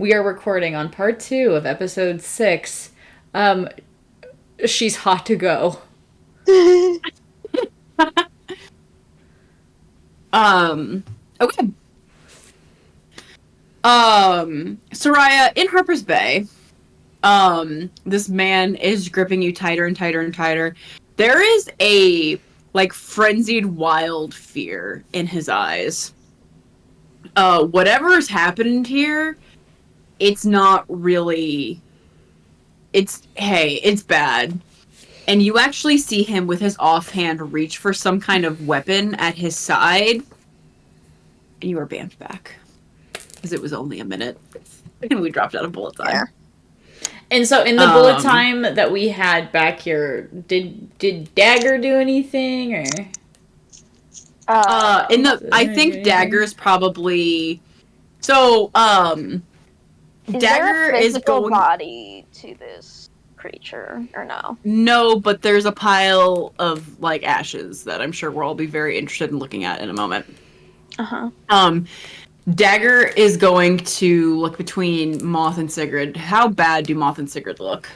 we are recording on part 2 of episode 6. She's hot to go. Okay. Soraya, in Harper's Bay, this man is gripping you tighter and tighter and tighter. There is a, frenzied, wild fear in his eyes. Whatever's happened here, it's not really... It's bad. And you actually see him with his offhand reach for some kind of weapon at his side. And you are banned back. Because it was only a minute. And we dropped out of bullet time. Yeah. And so in the bullet time that we had back here, did Dagger do anything? Or I think Dagger's probably... So, Dagger is going... body to this creature, or no? No, but there's a pile of, ashes that I'm sure we'll all be very interested in looking at in a moment. Uh-huh. Dagger is going to look between Moth and Sigrid. How bad do Moth and Sigrid look?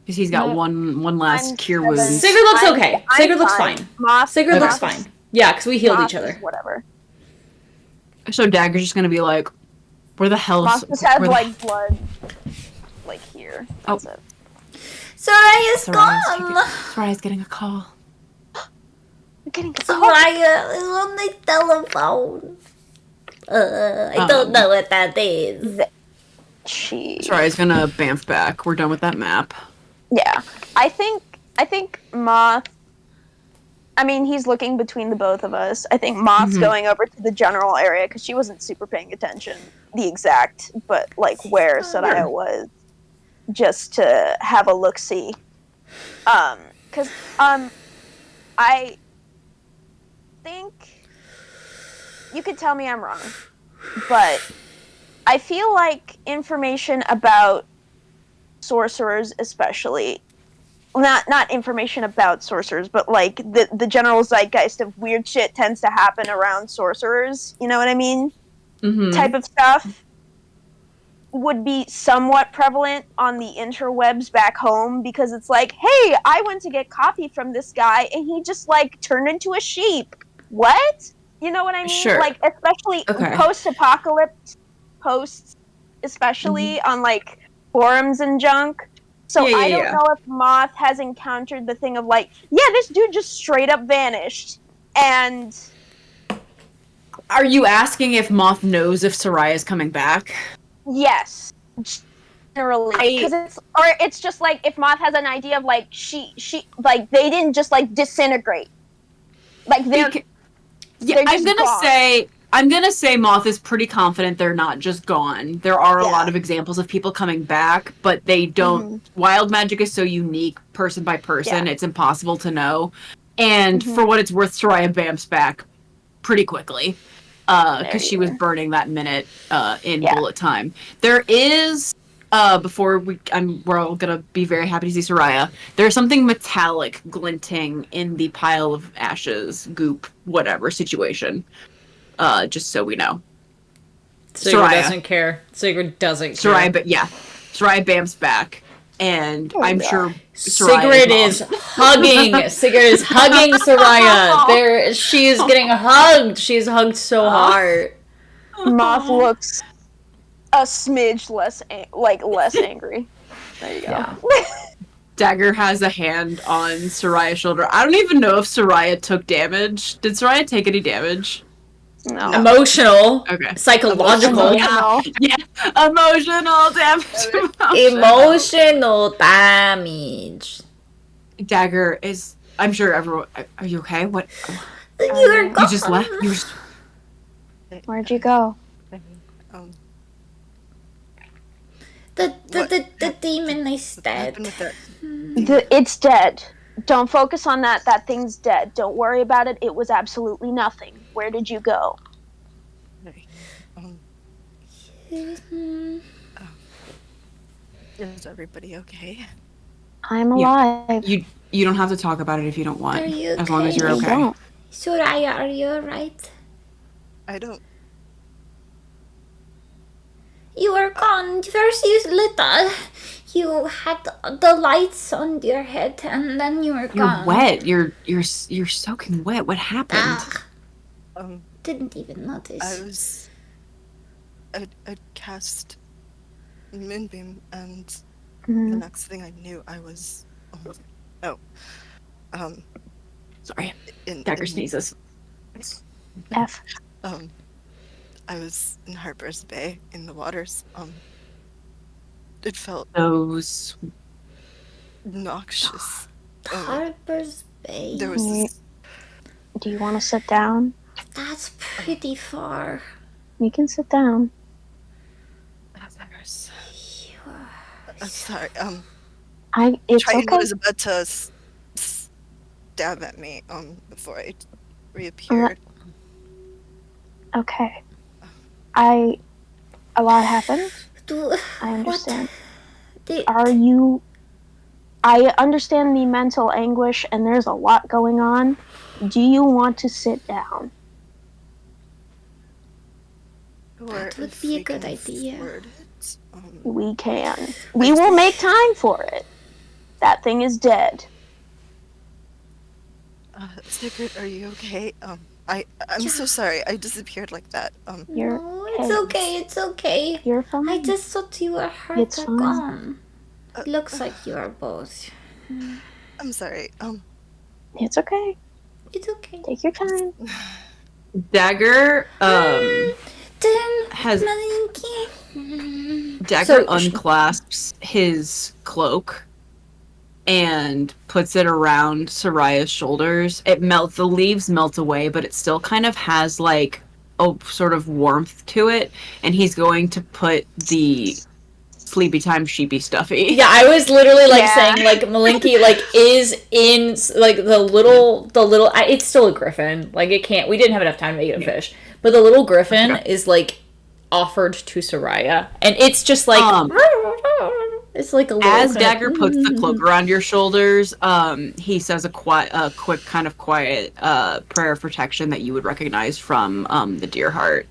Because he's got one last cure wound. Sigrid looks okay. Sigrid looks fine. Sigrid looks fine. Yeah, because we healed each other. Whatever. So Dagger's just going to be like, where the hell is... Moth just has, blood, here. That's it. Soraya's gone! Soraya's getting a call. Soraya is on the telephone. I don't know what that is. Soraya's gonna bamf back. We're done with that map. Yeah. I think Moth... I mean, he's looking between the both of us. I think Moth's going over to the general area, because she wasn't super paying attention, the exact, but, where Soraya was, just to have a look-see. Because, I think... You could tell me I'm wrong, but I feel like information about sorcerers especially... Not information about sorcerers, but the general zeitgeist of weird shit tends to happen around sorcerers. You know what I mean? Mm-hmm. Type of stuff would be somewhat prevalent on the interwebs back home, because it's like, hey, I went to get coffee from this guy and he just turned into a sheep. What? You know what I mean? Sure. Especially post-apocalypse posts, especially on forums and junk. So I don't know if Moth has encountered the thing of this dude just straight up vanished. And... Are you asking if Moth knows if Soraya's coming back? Yes. Generally. It's just if Moth has an idea of she they didn't just disintegrate. They're I'm gonna say Moth is pretty confident they're not just gone. There are a lot of examples of people coming back, but they don't... Wild magic is so unique, person by person, it's impossible to know. And for what it's worth, Soraya bamps back pretty quickly. Because she was burning that minute in bullet time. There is... we're all gonna be very happy to see Soraya. There's something metallic glinting in the pile of ashes, goop, whatever situation. Just so we know. Sigrid doesn't care. Sigrid doesn't care. Soraya bamps back. And I'm sure Sigrid is hugging. Sigrid is hugging Soraya. She is getting hugged. She's hugged so hard. Moth looks a smidge less angry. There you go. Yeah. Dagger has a hand on Soraya's shoulder. I don't even know if Soraya took damage. Did Soraya take any damage? No. Emotional. Okay. Psychological. Yeah. Emotional damage. Emotional damage. Dagger is... I'm sure everyone... Are you okay? What? You're gone. You just left? Where'd you go? The demon is dead. It's dead. Don't focus on that. That thing's dead. Don't worry about it. It was absolutely nothing. Where did you go? Is everybody okay? I'm alive. You don't have to talk about it if you don't want. As long as you're I okay. don't. Soraya, are you alright? I don't gone. First you had the lights on your head, and then you were gone. You're wet. You're soaking wet. What happened? Didn't even notice. I'd cast Moonbeam, and the next thing I knew, I was. Sorry. Dagger sneezes. F. I was in Harper's Bay in the waters. It felt Those. noxious. Harper's Bay. There was this. Do you want to sit down? That's pretty far. You can sit down. I'm sorry. It's Triton okay. was about to stab at me before I reappeared. Okay. A lot happened. I understand. I understand the mental anguish, and there's a lot going on. Do you want to sit down? That would be a good idea. We can. We will make time for it. That thing is dead. Sigrid, are you okay? I'm so sorry. I disappeared like that. No, it's okay. It's okay. You're fine. I just thought you were hurt It's or fine. gone. It looks like you are both. I'm sorry. It's okay. It's okay. Take your time. Dagger, Then, Dagger unclasps his cloak and puts it around Soraya's shoulders. It melts, the leaves melt away, but it still kind of has like a sort of warmth to it. And he's going to put the sleepy time sheepy stuffy. Yeah, I was literally saying like Malinky is in like the little it's still a griffin. Like it can't. We didn't have enough time to make it a fish, but the little griffin is like offered to Soraya, and it's just like it's like a little. As Dagger puts the cloak around your shoulders, he says a quick kind of quiet prayer of protection that you would recognize from the Deer Heart.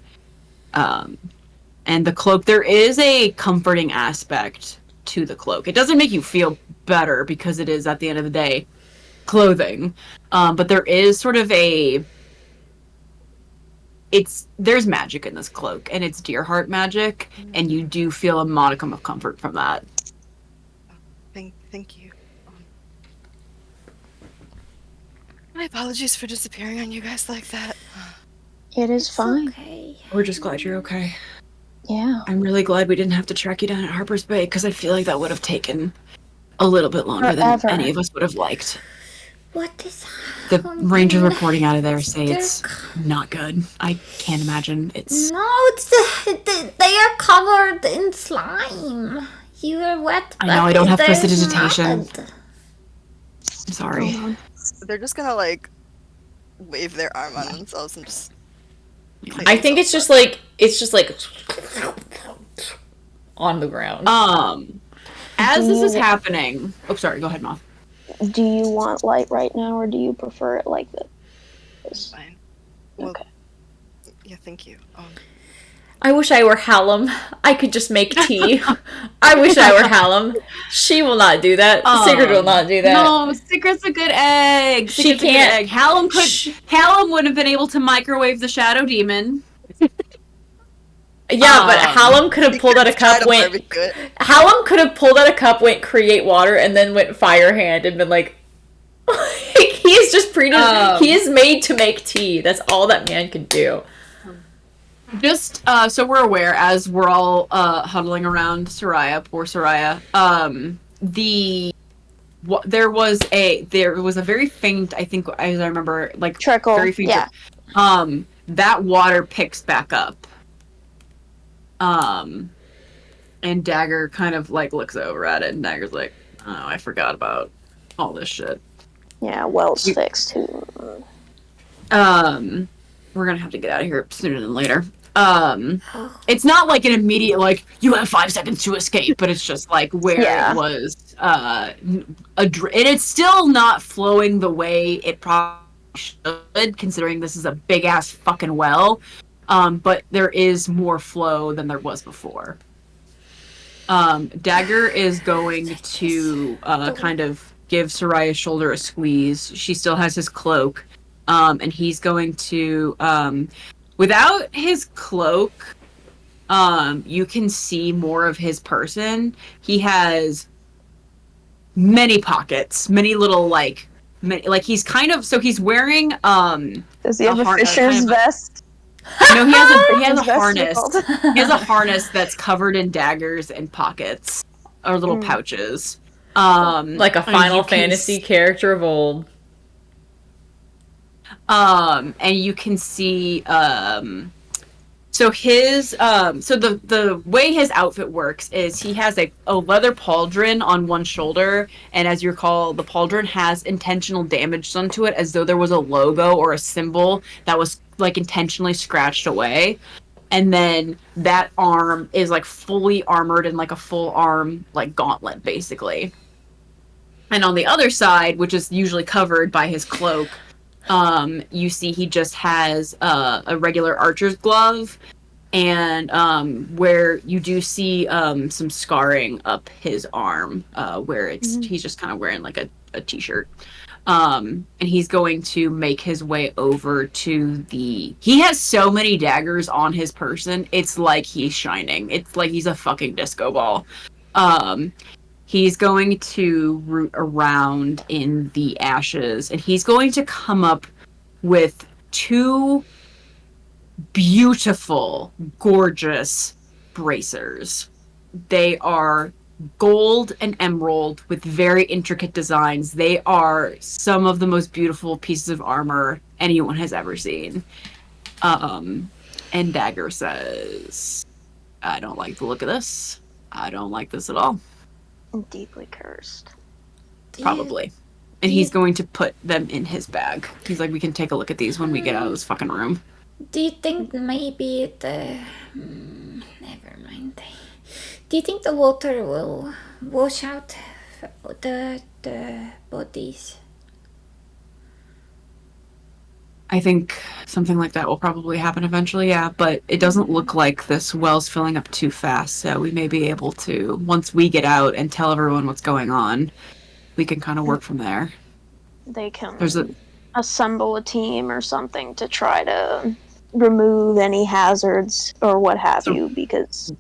And the cloak, there is a comforting aspect to the cloak. It doesn't make you feel better because it is, at the end of the day, clothing. But there is sort of there's magic in this cloak, and it's Deerheart magic, and you do feel a modicum of comfort from that. Thank you. My apologies for disappearing on you guys like that. It is fine. Okay. We're just glad you're okay. Yeah. I'm really glad we didn't have to track you down at Harper's Bay, because I feel like that would have taken a little bit longer than any of us would have liked. What is The happening? rangers reporting out of there say it's not good. I can't imagine it's... No, they are covered in slime. You are wet. I know, I don't have there's prestidigitation. mud. I'm sorry. They're just gonna like wave their arm on themselves and just. I think it's just like on the ground. As this is happening... Oh, sorry, go ahead, Moth. Do you want light right now, or do you prefer it like this? Fine. Well, Okay. Yeah, thank you. I wish I were Hallam. I could just make tea. I wish I were Hallam. She will not do that. Sigrid will not do that. No, Sigrid's a good egg. She can't. Hallam would have been able to microwave the shadow demon. Yeah, but Hallam could have pulled out a cup, Hallam could have pulled out a cup, went create water, and then went fire hand and been like, he is just he is made to make tea. That's all that man can do. Just so we're aware, as we're all huddling around Soraya, poor Soraya, there was a very faint, I think, as I remember, like trickle. Very faint. Yeah. That water picks back up. And Dagger kind of like looks over at it, and Dagger's like, "Oh, I forgot about all this shit." Yeah, Wells fixed too. We're gonna have to get out of here sooner than later. It's not like an immediate, like, you have 5 seconds to escape, but it's just like where it was, and it's still not flowing the way it probably should, considering this is a big ass fucking well. But there is more flow than there was before. Dagger is going to kind of give Soraya's shoulder a squeeze. She still has his cloak. And he's going to, without his cloak, you can see more of his person. He has many pockets, many little, he's kind of, so he's wearing, Does he have a fisher's vest? No, he has a harness. He has a harness that's covered in daggers and pockets, or little pouches. Like a Final Fantasy character of old. And you can see, so his, so the way his outfit works is he has a leather pauldron on one shoulder, and as you recall, the pauldron has intentional damage done to it, as though there was a logo or a symbol that was, like, intentionally scratched away. And then that arm is, like, fully armored in, like, a full arm, like, gauntlet, basically. And on the other side, which is usually covered by his cloak, you see he just has a regular archer's glove, and where you do see some scarring up his arm, where he's just kind of wearing like a t-shirt. And he's going to make his way over to he has so many daggers on his person, it's like he's shining. It's like he's a fucking disco ball. He's going to root around in the ashes, and he's going to come up with 2 beautiful, gorgeous bracers. They are gold and emerald with very intricate designs. They are some of the most beautiful pieces of armor anyone has ever seen. And Dagger says, I don't like the look of this. I don't like this at all. Deeply cursed. Probably. And he's going to put them in his bag. He's like, we can take a look at these when we get out of this fucking room. Do you think maybe never mind. Do you think the water will wash out the bodies? I think something like that will probably happen eventually, yeah. But it doesn't look like this well's filling up too fast, so we may be able to, once we get out and tell everyone what's going on, we can kind of work from there. They can assemble a team or something to try to remove any hazards or what have you, because...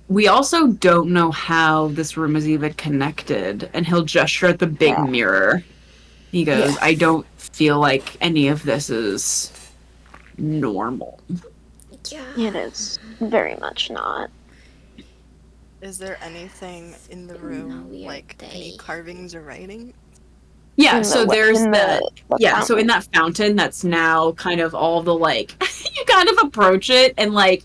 We also don't know how this room is even connected, and he'll gesture at the big mirror. He goes, I don't feel like any of this is normal. Yeah. It is very much not. Is there anything in the room, like any carvings or writing? Yeah, so there's so in that fountain that's now kind of all the, like, you kind of approach it and, like,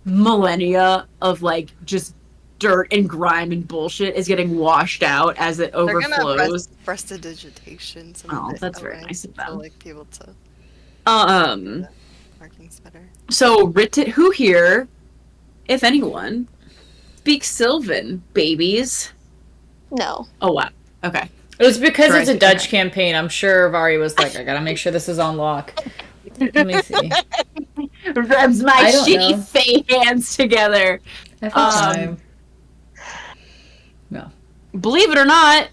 millennia of, like, just dirt and grime and bullshit is getting washed out as it overflows. They're gonna prestidigitation. That's very nice of them. To, like, be able to markings better. So who here, if anyone, speaks Sylvan, babies? No. Oh wow. Okay. It was because it's a Dutch campaign. I'm sure Vari was like, I gotta make sure this is on lock. Let me see. Rubs my shitty fey hands together. Every time. No. Believe it or not,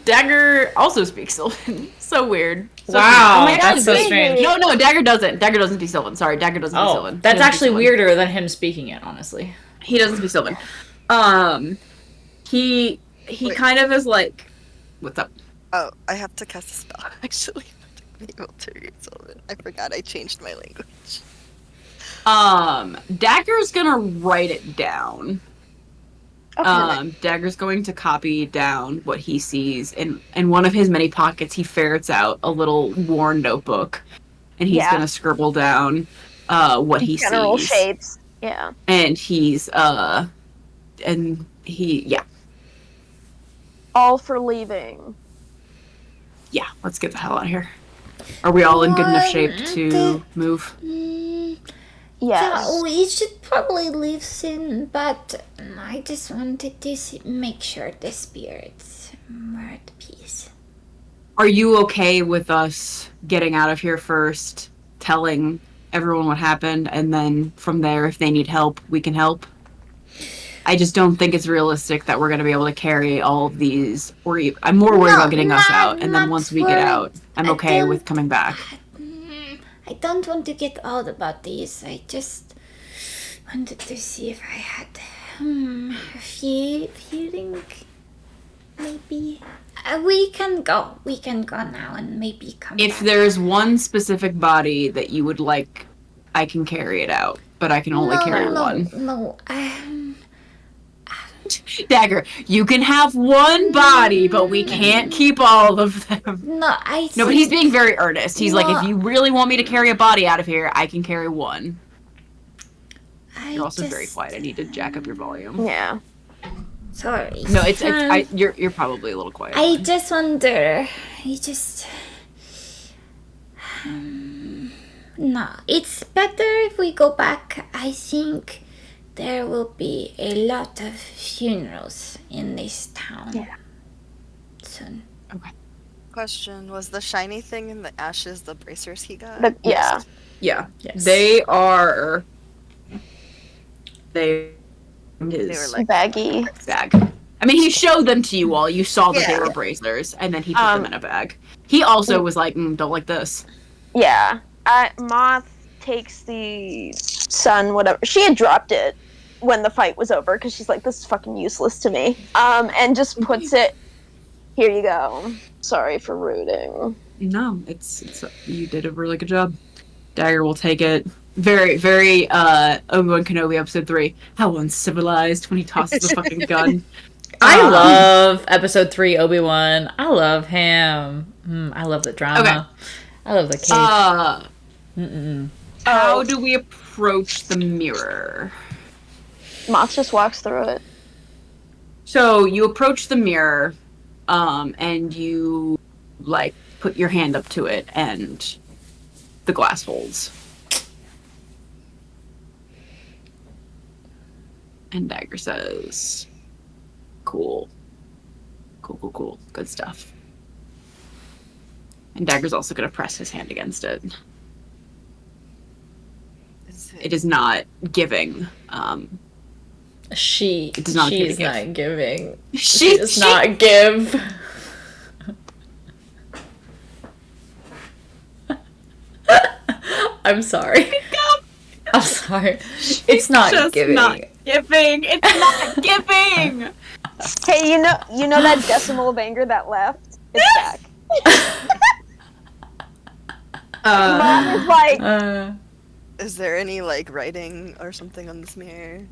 Dagger also speaks Sylvan. So weird. So wow, that's so strange. No, Dagger doesn't. Dagger doesn't speak Sylvan. Sorry, Dagger doesn't speak Sylvan. That's actually weirder than him speaking it, honestly. He doesn't speak Sylvan. He kind of is like, what's up? Oh, I have to cast a spell, actually, to be able to read Sylvan. I forgot I changed my language. Dagger's gonna write it down. Okay. Dagger's going to copy down what he sees. In one of his many pockets, he ferrets out a little worn notebook. And he's gonna scribble down what he sees. General shapes. Yeah. And he's, yeah. All for leaving. Yeah, let's get the hell out of here. Are we all in good enough shape to move? Yes. Yeah, we should probably leave soon, but I just wanted to make sure the spirits were at peace. Are you okay with us getting out of here first, telling everyone what happened, and then from there, if they need help, we can help? I just don't think it's realistic that we're going to be able to carry all of these. I'm more worried about getting us out, and then once we get out, I'm okay with coming back. I don't want to get out about this. I just wanted to see if I had a feeling. Maybe we can go. We can go now and maybe come If back. there's one specific body that you would like, I can carry it out, but I can only carry one. No. Dagger, you can have one body, but we can't keep all of them. No, but he's being very earnest. He's like, if you really want me to carry a body out of here, I can carry one. You're also very quiet. I need to jack up your volume. Yeah. Sorry. No, you're probably a little quiet. I just wonder. No, it's better if we go back. I think there will be a lot of funerals in this town. Yeah. Soon. Okay. Question: was the shiny thing in the ashes the bracers he got? Yeah. Yeah. Yes. They are. They were like baggy. Bag. I mean, he showed them to you all. You saw that they were bracers, and then he put them in a bag. He also was like, don't like this. Yeah. Moth takes the sun, whatever. She had dropped it when the fight was over because she's like, this is fucking useless to me. And just puts it, here you go. Sorry for rooting. No, it's you did a really good job. Dagger will take it. Very, very Obi-Wan Kenobi episode 3. How uncivilized when he tosses the fucking gun. I love episode 3 Obi-Wan. I love him. I love the drama. Okay. I love the cake. How do we approach the mirror? Moth just walks through it. So you approach the mirror, and you like put your hand up to it, and the glass folds. And Dagger says, cool. Cool. Good stuff. And Dagger's also going to press his hand against it. It is not giving. She it does not she's not giving. She does not give. I'm sorry. I'm sorry. It's not just giving. Not giving. It's not giving. Hey, you know that decimal of anger that left? It's back. Mom is like, is there any like writing or something on this mirror?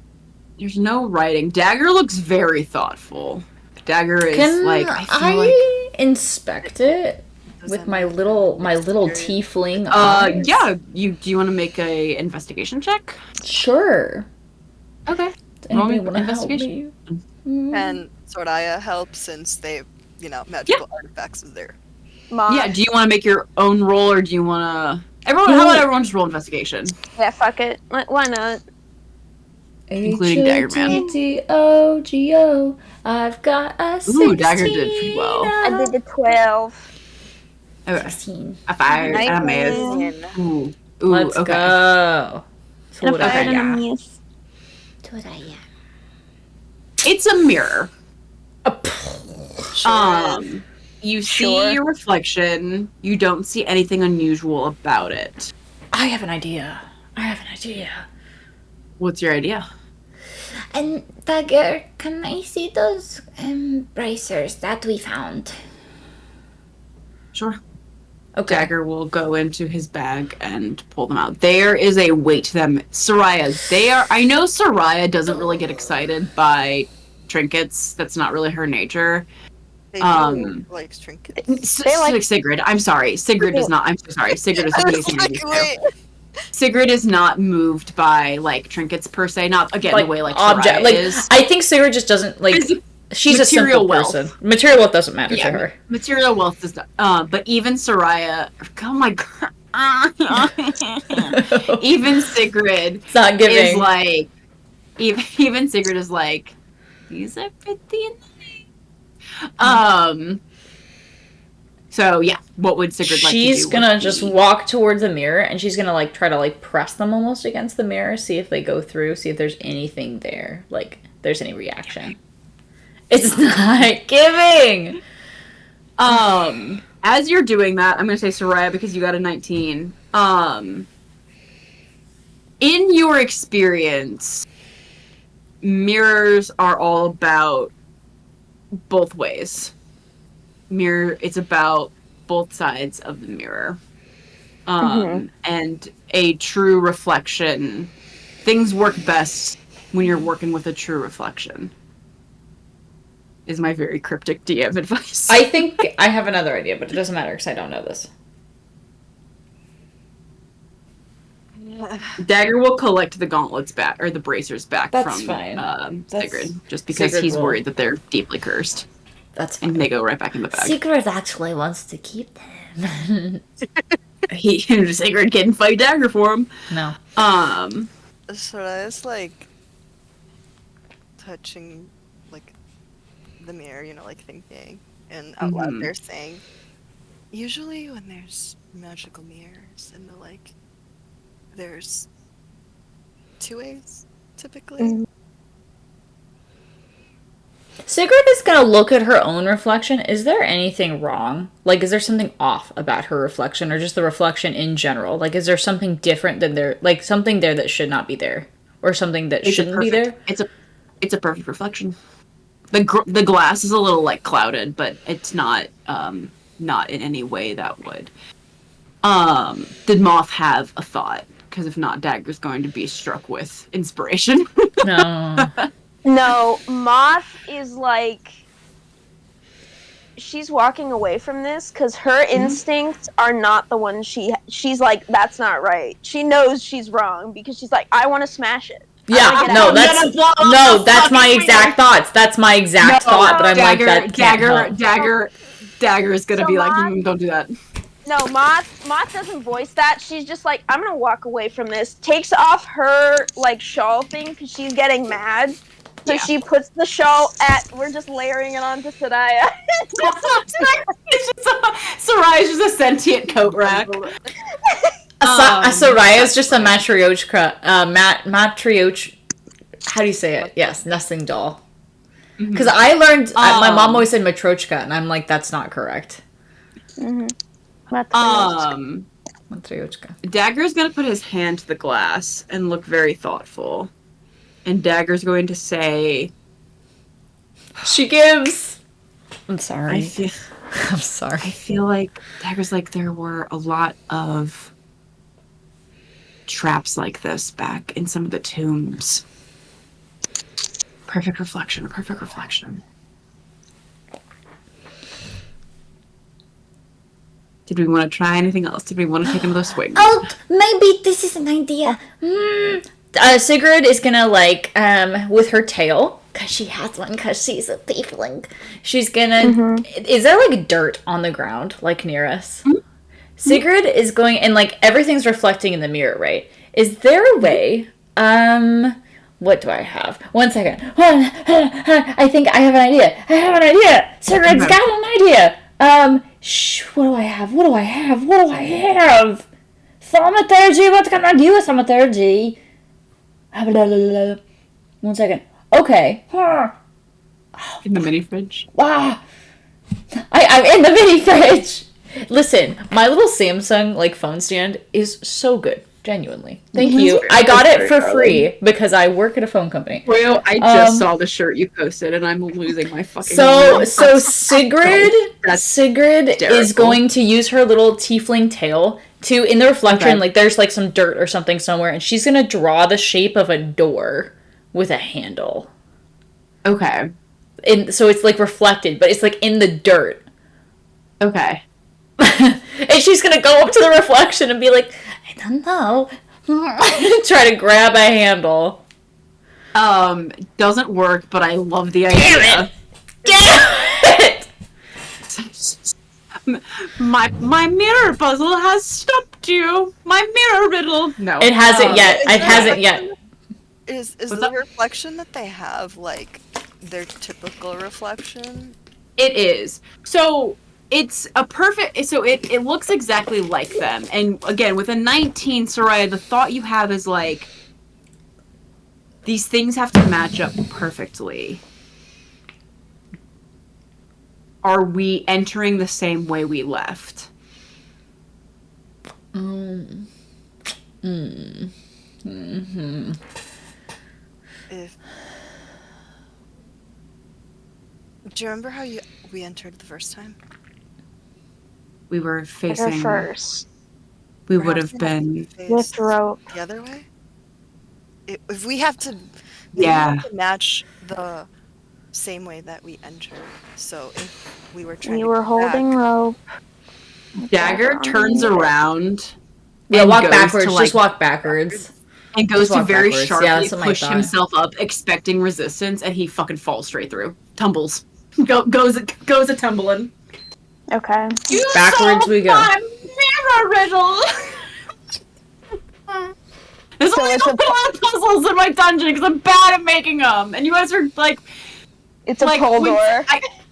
There's no writing. Dagger looks very thoughtful. Dagger is Can like I inspect it with my little tiefling eyes? Yeah. Do you want to make a investigation check? Sure. Okay. Roll me investigation. And Soraya help since they, magical artifacts is there. Mom. Yeah. Do you want to make your own roll, or do you want to? Everyone, how about everyone just roll investigation? Yeah, fuck it. Why not? Including Daggerman. H-O-T-T-O-G-O. I've got a 16. Ooh, Dagger did pretty well. I did the 12. Okay. 16. A 5 and a miss. Ooh. Let's okay. go. Okay. Soraya. It's a mirror. Sure. You see your reflection. You don't see anything unusual about it. I have an idea. What's your idea? And Dagger, can I see those bracers that we found? Sure. Okay. Dagger will go into his bag and pull them out. There is a weight to them. Soraya, I know Soraya doesn't really get excited by trinkets. That's not really her nature. They do like trinkets. Sigrid. I'm sorry. Sigrid does not. I'm so sorry. Sigrid is amazing. Sigrid is not moved by like trinkets per se. Not again the way like object. Soraya is. I think Sigrid just doesn't like. She's a simple person. Material wealth doesn't matter to her. Material wealth does not. But even Soraya. Oh my god. Even Sigrid. It's not giving. Is like. Even Sigrid is like. These are pretty nice. So So yeah, what would Sigrid like to do? She's gonna just walk towards the mirror, and she's gonna like try to like press them almost against the mirror, see if they go through, see if there's anything there, like there's any reaction. It's not giving. As you're doing that, I'm gonna say Soraya because you got a 19. In your experience, mirrors are all about both ways. It's about both sides of the mirror. And a true reflection. Things work best when you're working with a true reflection. Is my very cryptic DM advice. I think I have another idea, but it doesn't matter because I don't know this. Dagger will collect the gauntlets back, or the bracers back That's from fine. Sigrid, just because Sigrid he's will. worried that they're deeply cursed. That's fine. And they go right back in the bag. Sigrid actually wants to keep them. Sigrid can fight Dagger for him. No. Soraya's like touching like the mirror, you know, like thinking, and out loud they're saying, usually when there's magical mirrors and there's two ways typically. Sigrid is gonna look at her own reflection. Is there anything wrong? Like, is there something off about her reflection, or just the reflection in general? Like, is there something different than there, like something there that should not be there, or something that shouldn't be there? It's a perfect reflection. The glass is a little like clouded, but it's not not in any way that would. Did Moth have a thought? Because if not, Dagger's going to be struck with inspiration. No. No, Moth is like, she's walking away from this because her instincts are not the ones she's like, that's not right. She knows she's wrong because she's like, I want to smash it. Yeah, that's my exact thoughts. That's my exact thought, but I'm Dagger, like, that can't help. Dagger is gonna So be like, Moth- don't do that. No, Moth doesn't voice that. She's just like, I'm gonna walk away from this. Takes off her like shawl thing because she's getting mad. So she puts the shawl we're just layering it onto Soraya. Soraya's just a sentient coat rack. Soraya is just a matryoshka. How do you say it? Yes, nesting doll. Because I learned, my mom always said matryoshka, and I'm like, that's not correct. Matryoshka. Dagger's gonna put his hand to the glass and look very thoughtful. And Dagger's going to say, She gives. I'm sorry. I'm sorry. I feel like Dagger's like, there were a lot of traps like this back in some of the tombs. Perfect reflection. Did we want to try anything else? Did we want to take another swing? Oh, maybe this is an idea. Sigrid is gonna like, with her tail, because she has one, because she's a tiefling. She's gonna. Is there like dirt on the ground, like near us? Sigrid is going, and like everything's reflecting in the mirror, right? Is there a way? What do I have? 1 second. I think I have an idea. Sigrid's got an idea. What do I have? Thaumaturgy, what can I do with thaumaturgy? 1 second. Okay. In the mini fridge? Wow. I'm in the mini fridge. Listen, my little Samsung like phone stand is so good. Genuinely. Thank you. I got it for free because I work at a phone company. Well, I just saw the shirt you posted and I'm losing my fucking So Sigrid is going to use her little tiefling tail to, in the reflection, like there's like some dirt or something somewhere, and she's gonna draw the shape of a door with a handle. Okay. And so it's like reflected, but it's like in the dirt. Okay. And she's gonna go up to the reflection and be like, I don't know. Try to grab a handle. Doesn't work, but I love the idea. Damn it! My mirror puzzle has stumped you. My mirror riddle. No. It hasn't yet. It hasn't yet. Is the reflection that they have like their typical reflection? It is. So it's a perfect. So it looks exactly like them. And again, with a 19, Soraya, the thought you have is like these things have to match up perfectly. Are we entering the same way we left? If do you remember how we entered the first time? We were facing. first. We would have been With rope. The other way? If we have to, Yeah. we have to match the same way that we entered. So if we were trying We to were get holding back, rope. Dagger turns around. Yeah, and walk goes backwards. to, Just walk backwards. And goes Just to walk very backwards. sharply Yeah, that's what I push thought. himself up, expecting resistance, and he fucking falls straight through. Tumbles. Goes a tumbling. Okay. You Backwards we go. My mirror riddle. There's So only it's a lot of puzzles in my dungeon because I'm bad at making them, and you guys are like, It's a pull when- door.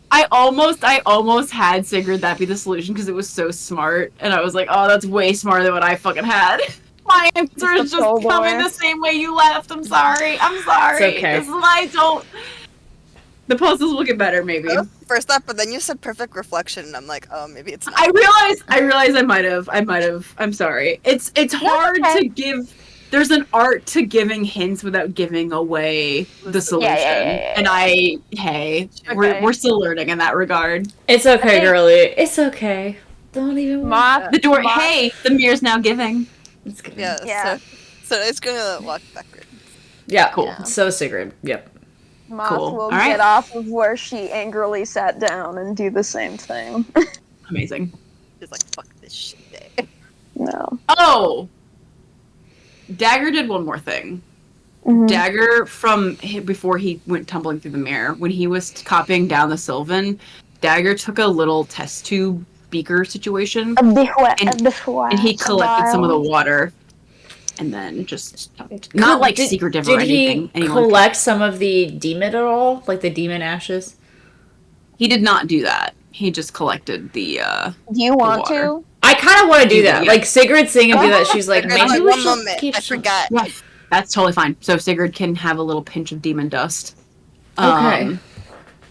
I almost had Sigrid that be the solution because it was so smart, and I was like, oh, that's way smarter than what I fucking had. My answer is just pull coming door. the same way you left. I'm sorry. It's okay. This is why I don't. The puzzles will get better, maybe. that was the first thought, but then you said perfect reflection, and I'm like, oh, maybe it's not. I realize I might have. I'm sorry. It's hard okay. to give. There's an art to giving hints without giving away the solution. Yeah. And we're still learning in that regard. It's okay, think- girly. It's okay. Don't even. Moth. The door. Moth- Hey, the mirror's now giving. It's good. Yeah. Yeah. So it's gonna walk backwards. Yeah, Cool. Yeah. So Sigrid. Yep. Moth Cool. will All right. get off of where she angrily sat down and do the same thing. Amazing. She's like, fuck this shit. No. Oh, Dagger did one more thing. Mhm. Dagger before he went tumbling through the mirror, when he was copying down the Sylvan, Dagger took a little test tube beaker situation, and he collected some of the water, and then just not like secretive or anything. Did he collect some of the demon at all, like the demon ashes? He did not do that. He just collected the. Do you want water. to? I kind of want to do that. Yeah. Like Sigrid seeing him do that, she's like, Sigrid, maybe we one should moment, keep I some. forgot. Yeah, that's totally fine. So Sigrid can have a little pinch of demon dust. Okay.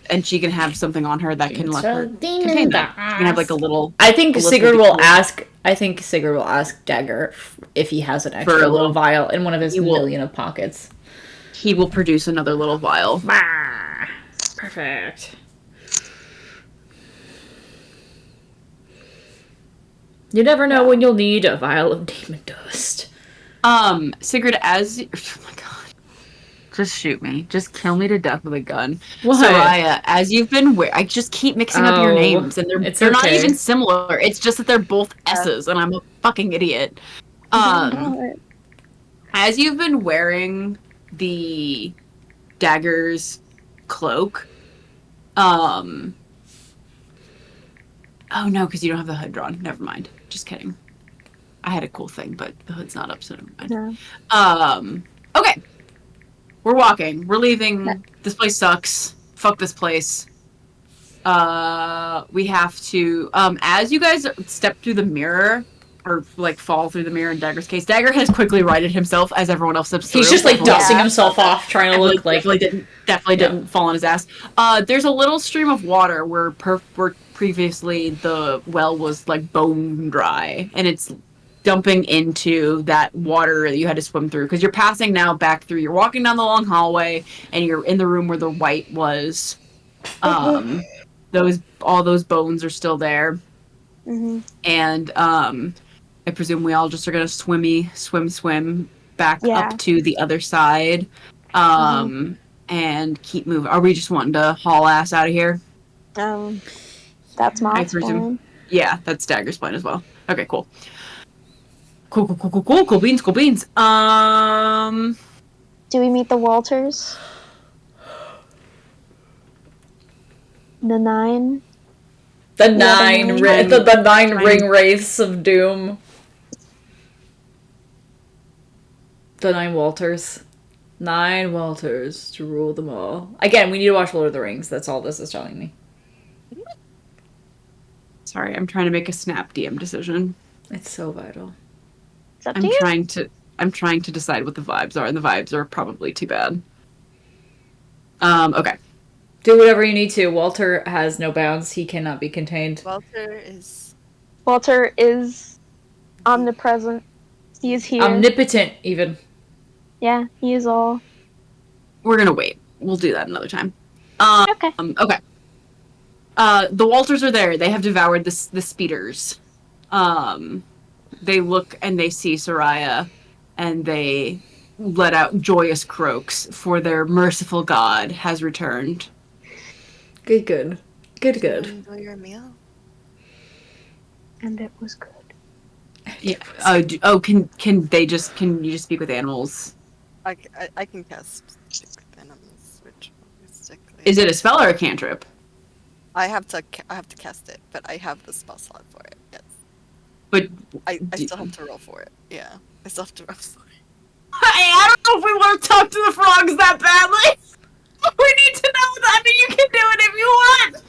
And she can have something on her that can let her Demon contain that. She can have like a little. I think a little Sigrid bit will cool. ask. I think Sigrid will ask Dagger if he has an extra a little little- vial in one of his He will. million of pockets. He will produce another little vial. Bah. Perfect. You never know when you'll need a vial of demon dust. Sigrid, oh my god. Just shoot me. Just kill me to death with a gun. What? Soraya, as you've been I just keep mixing up your Oh, names, and they're not okay. even similar. It's just that they're both S's, and I'm a fucking idiot. As you've been wearing the Dagger's cloak, oh no, because you don't have the hood drawn. Never mind. Just kidding. I had a cool thing, but the hood's not up, so never mind. Okay. We're walking. We're leaving. This place sucks. Fuck this place. We have to, as you guys step through the mirror, or like fall through the mirror in Dagger's case, Dagger has quickly righted himself as everyone else steps through. He's just like dusting Yeah. himself off, trying to look like. Definitely didn't fall on his ass. There's a little stream of water where previously the well was like bone dry, and it's dumping into that water that you had to swim through because you're passing now back through. You're walking down the long hallway, and you're in the room where the white was. All those bones are still there, and I presume we all just are gonna swim back up to the other side, and keep moving. Are we just wanting to haul ass out of here? That's my I presume. plan. Yeah, that's Dagger's plan as well. Okay, cool. Cool beans. Do we meet the Walters? The 9? The nine ring wraiths of doom. The 9 Walters. 9 Walters to rule them all. Again, we need to watch Lord of the Rings. That's all this is telling me. Sorry, I'm trying to make a snap DM decision. It's so vital. It's up to you. I'm trying to decide what the vibes are, and the vibes are probably too bad. Okay. Do whatever you need to. Walter has no bounds. He cannot be contained. Walter is omnipresent. He is here. Omnipotent, even. Yeah, he is all. We're gonna wait. We'll do that another time. Okay. Okay. The Walters are there. They have devoured the speeders. They look and they see Soraya, and they let out joyous croaks, for their merciful god has returned. Good. Enjoy your meal. And it was good. Yeah. Can you just speak with animals? I can cast Stick with Animals, which realistically... Is it a spell or a cantrip? I have to cast it, but I have the spell slot for it. Yes. But I still have to roll for it. Yeah, I still have to roll for it. I don't know if we want to talk to the frogs that badly. We need to know that. I mean, you can do it if you want.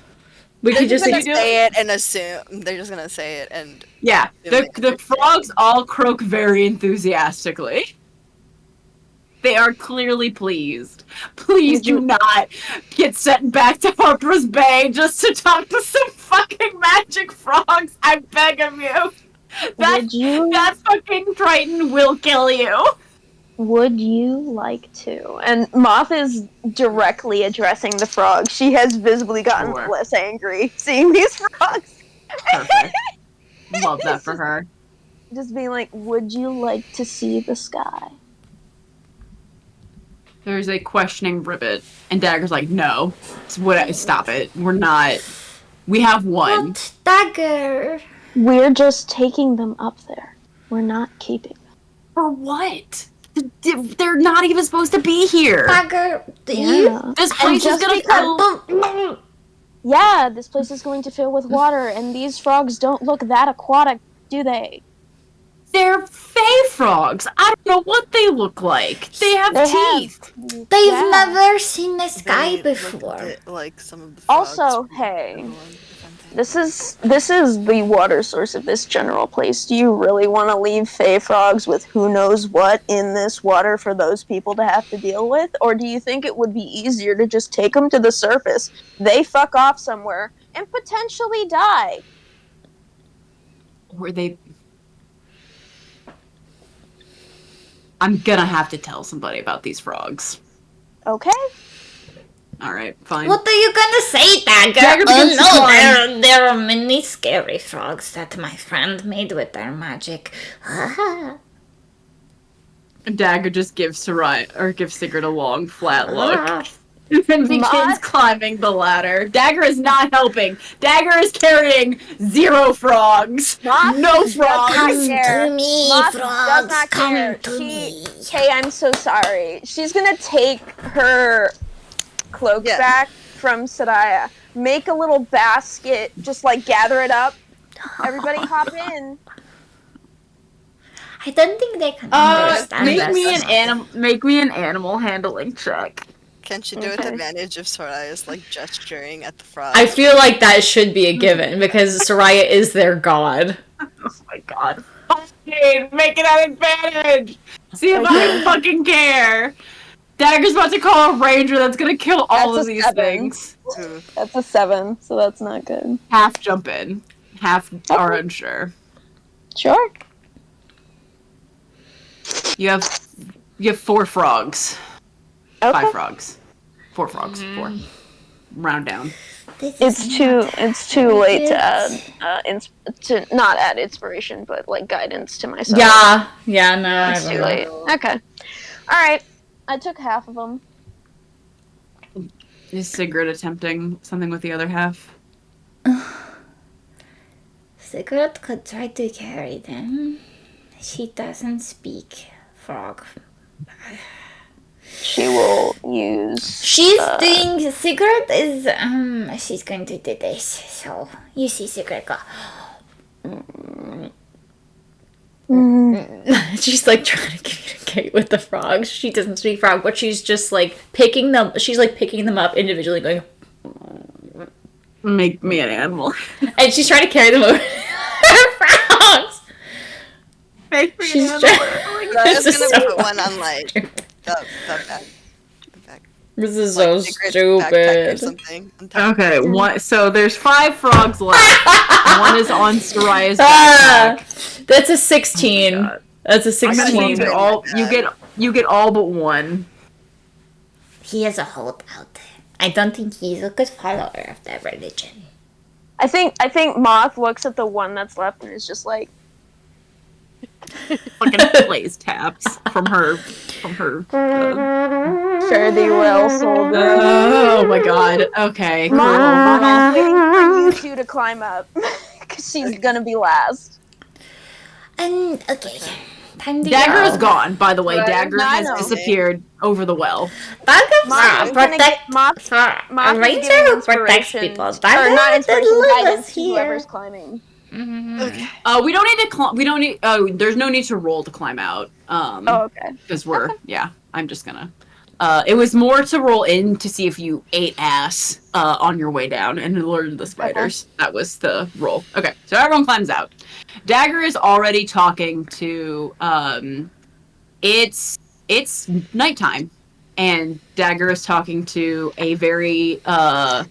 We They're could just gonna say it and assume. They're just gonna say it and... Yeah, the frogs all croak very enthusiastically. They are clearly pleased. Please do not get sent back to Harper's Bay just to talk to some fucking magic frogs. I beg of you. That fucking Triton will kill you. Would you like to? And Moth is directly addressing the frog. She has visibly gotten less angry seeing these frogs. Perfect. Love that for her. Just being like, would you like to see the sky? There's a questioning ribbit, and Dagger's like, no. Stop it. We're not. We have one. What? Dagger? We're just taking them up there. We're not keeping them. For what? They're not even supposed to be here. Dagger, this place is gonna fill. Yeah, this place is going to fill with water, and these frogs don't look that aquatic, do they? They're fey frogs. I don't know what they look like. They have teeth. They've never seen the sky before. Like some of the frogs also, hey, this is the water source of this general place. Do you really want to leave fey frogs with who knows what in this water for those people to have to deal with? Or do you think it would be easier to just take them to the surface, they fuck off somewhere, and potentially die? Were they... I'm gonna have to tell somebody about these frogs. Okay. Alright, fine. What are you gonna say, Dagger? Oh no, there are many scary frogs that my friend made with their magic. Dagger just gives Sigurd a long, flat look. And begins climbing the ladder. Dagger is not helping. Dagger is carrying 0 frogs. No frogs. Come to me, Moth frogs. does not Come care. to me. Hey, I'm so sorry. She's gonna take her cloak back from Soraya. Make a little basket. Just like gather it up. Everybody hop in. I don't think they can understand Make me an animal handling check. Can she do it with advantage if Soraya is like gesturing at the frog? I feel like that should be a given because Soraya is their god. Oh my god. Okay, make it an advantage! See if I fucking care! Dagger's about to call a ranger that's gonna kill all of these things. That's a 7, so that's not good. Half jump in. Half are unsure. Sure. You have 4 frogs. Okay. 5 frogs. 4 frogs. 4. Round down. It's too late to add to not add inspiration, but like guidance to myself. Yeah, no, It's too late. Okay. All right. I took half of them. Is Sigurd attempting something with the other half? Sigurd could try to carry them. She doesn't speak frog. She will use... She's doing... Sigurd is... she's going to do this. So, you see Sigurd go... She's like trying to communicate with the frogs. She doesn't speak frog, but she's just like picking them... She's like picking them up individually going... Make me an animal. And she's trying to carry them over her frogs. Make me She's an trying. animal. I was This is gonna so put one on like the back. This is Like so secret backpack or stupid. something. On top. Okay, one. So there's 5 frogs left. One is on Soraya's Ah, backpack. that's a 16. Oh my God. That's a I'm gonna need 16. you all. You get all but one. He is a holdout. I don't think he's a good follower of that religion. I think Moth looks at the one that's left and is just like, Fucking plays taps from her. fare thee well, soldier. Oh my God. Okay. Cool. Moth is waiting for you two to climb up. Because she's gonna be last. Okay. Time to Dagger go. is gone, by the way. Right. Dagger No, I has know. disappeared over the well. Moth is gonna get Moth. Moth a is ranger giving who protects inspiration, people. or Dagger not inspiration, delivers guidance to here. whoever's climbing. Okay. We don't need to. We don't need. Oh, there's no need to roll to climb out. Oh, okay. Because we're. Yeah. I'm just gonna. It was more to roll in to see if you ate ass on your way down and alerted the spiders. Okay. That was the roll. Okay, so everyone climbs out. Dagger is already talking to. It's nighttime, and Dagger is talking to a very a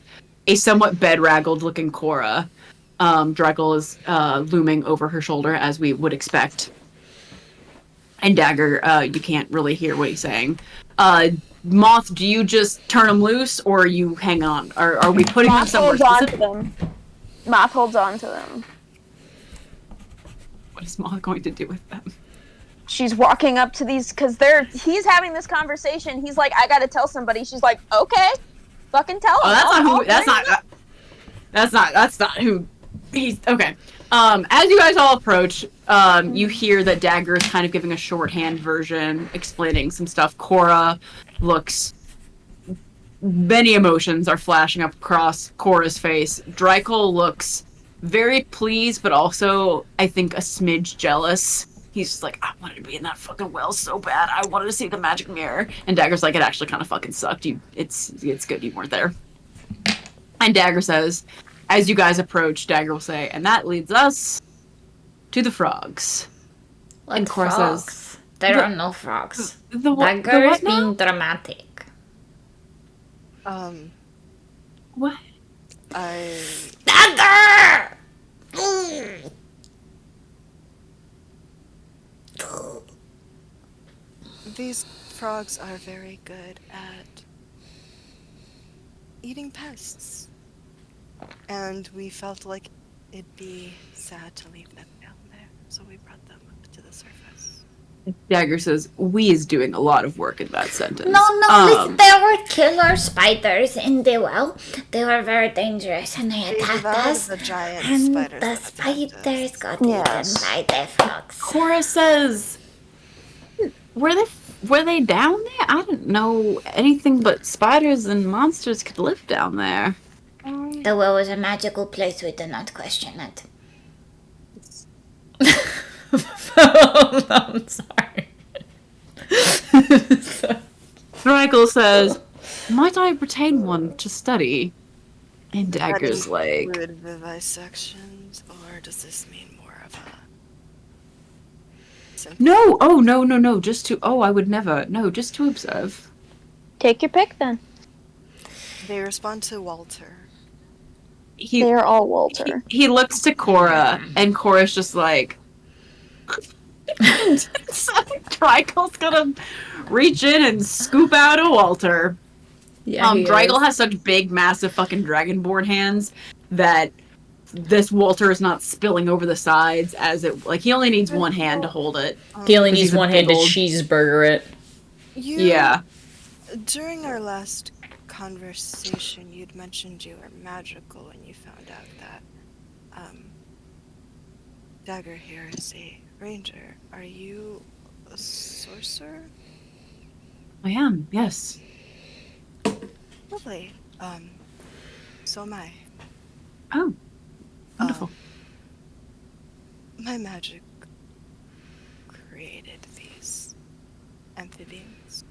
somewhat bedraggled looking Cora. Drekel is looming over her shoulder as we would expect. And Dagger, you can't really hear what he's saying. Moth, do you just turn them loose, or you hang on? Are we putting them somewhere specific? Moth holds on to them. What is Moth going to do with them? She's walking up to these, because he's having this conversation. He's like, I gotta tell somebody. She's like, okay, fucking tell him. Oh, that's not who he's, okay. As you guys all approach, you hear that Dagger is kind of giving a shorthand version, explaining some stuff. Cora looks... Many emotions are flashing up across Cora's face. Drekel looks very pleased, but also, I think, a smidge jealous. He's just like, I wanted to be in that fucking well so bad. I wanted to see the magic mirror. And Dagger's like, it actually kind of fucking sucked. It's good you weren't there. And Dagger says... As you guys approach, Dagger will say, and that leads us to the frogs. What and Cora frogs? says, There are no frogs. The Dagger is what now? being dramatic. What? Dagger! These frogs are very good at eating pests. And we felt like it'd be sad to leave them down there, so we brought them up to the surface. Dagger says, we is doing a lot of work in that sentence. No, listen, there were killer spiders in the well. They were very dangerous and they attacked us. The giant And spiders the that attacked us. spiders got eaten by the frogs. Cora says, were they down there? I didn't know anything but spiders and monsters could live down there. The well was a magical place, we do not question it. I'm sorry. Drekel says, might I retain one to study? And Dagger's like... Include vivisections, or does this mean more of a... No! Oh, no. Just to... Oh, I would never. No, just to observe. Take your pick, then. They respond to Walter. They're all Walter. He looks to Cora, and Cora's just like... So Drygel's gonna reach in and scoop out a Walter. Yeah, Drygel has such big, massive fucking dragonborn hands that this Walter is not spilling over the sides as it... Like, he only needs one hand to hold it. He only needs he's a one hand to big old- cheeseburger it. Yeah. During our last conversation, you'd mentioned you were magical, and you found out that Dagger here is a ranger. Are you a sorcerer? I am, yes. Lovely. So am I. Oh, wonderful. My magic created these amphibians.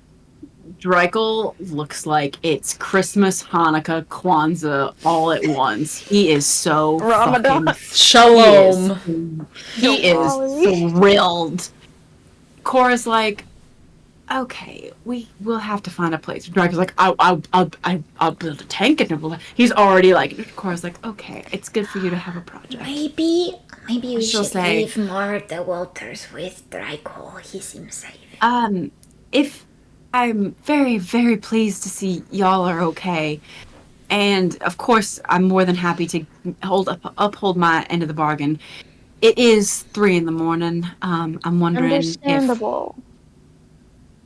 Dreichel looks like it's Christmas, Hanukkah, Kwanzaa all at once. He is so Ramadan. fucking... Shalom. He is Diwali. thrilled. Cora's like, okay, we'll have to find a place. Dreigel's like, I'll build a tank and we'll... He's already like... Cora's like, okay, it's good for you to have a project. Maybe we She'll should say- leave more of the Walters with Draco. He seems safe. If I'm very, very pleased to see y'all are okay. And, of course, I'm more than happy to uphold my end of the bargain. It is 3 a.m. I'm wondering if Understandable.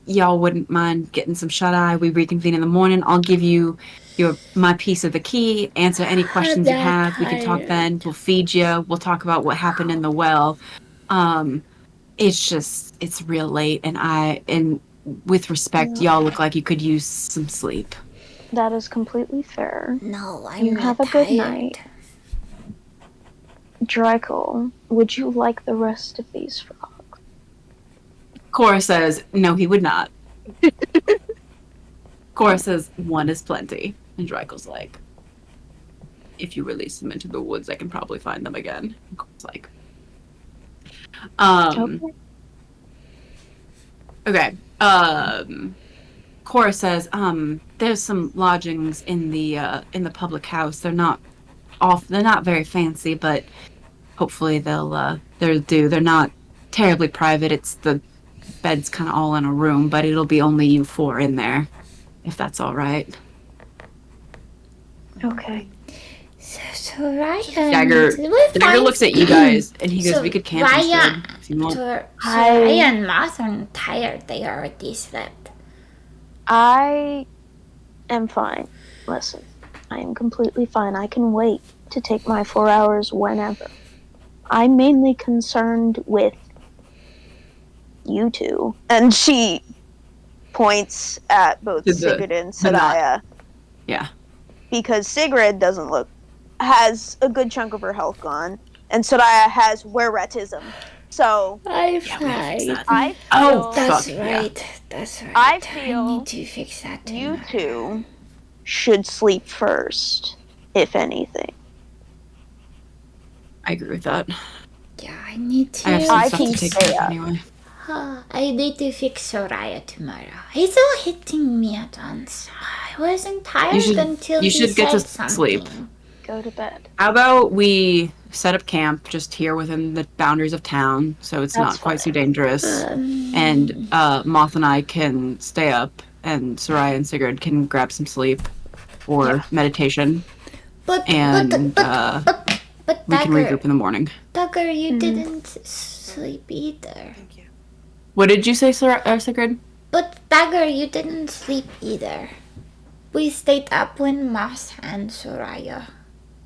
y'all wouldn't mind getting some shut-eye. We reconvene in the morning. I'll give you my piece of the key, answer any questions you have. We can talk then. We'll feed you. We'll talk about what happened in the well. It's real late, and with respect, y'all look like you could use some sleep. That is completely fair. No, I'm You not have a good tired. night. Draco, would you like the rest of these frogs? Cora says, no, he would not. Cora says, 1 is plenty. And Dreigel's like, if you release them into the woods, I can probably find them again. And Cora's like, okay. Cora says, there's some lodgings in the public house. They're not very fancy, but hopefully they'll do. They're not terribly private. It's the bed's kind of all in a room, but it'll be only you 4 in there, if that's all right. Okay. So Ryan, Dagger looks at you guys, and he goes, So, we could camp Ryan, instead, if you want. Ryan and Moth are tired. They already slept. I am fine. Listen, I am completely fine. I can wait to take my 4 hours whenever. I'm mainly concerned with you two. And she points at both To the- Sigrid and the knot. Sadaya. Yeah. Because Sigrid has a good chunk of her health gone, and Sadaya has weretism. So I'm Yeah, we gotta fix fine. that. I feel Oh, That's fuck, yeah. right. That's right. I feel need to fix that. you tonight. two should sleep first, if anything. I agree with that. Yeah, I need to. I have some I stuff can to take stay care of up. anyway. I need to fix Soraya tomorrow. He's all hitting me at once. I wasn't tired until you he should get said to something. sleep. Go to bed. How about we set up camp just here within the boundaries of town, so it's That's not quite so fine. dangerous. And Moth and I can stay up, and Soraya and Sigurd can grab some sleep or meditation, But and but we can Dagger, regroup in the morning. Dagger, you didn't sleep either. Thank you. What did you say, Sigurd? But Dagger, you didn't sleep either. We stayed up when Moss and Soraya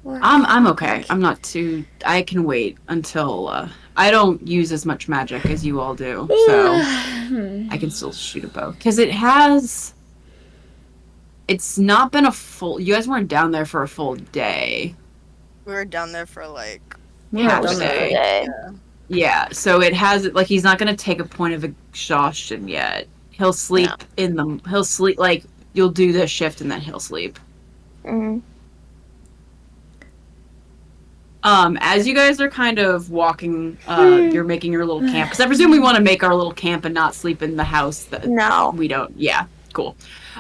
were. I'm okay. I'm not too. I can wait until. I don't use as much magic as you all do, so I can still shoot a bow. Because it has. It's not been a full. You guys weren't down there for a full day. We were down there for like Half a done there. day. Yeah, so it has like he's not gonna take a point of exhaustion yet. He'll sleep he'll sleep like you'll do this shift and then he'll sleep. Mm-hmm. As you guys are kind of walking, you're making your little camp because I presume we want to make our little camp and not sleep in the house. No. We don't. Yeah, cool.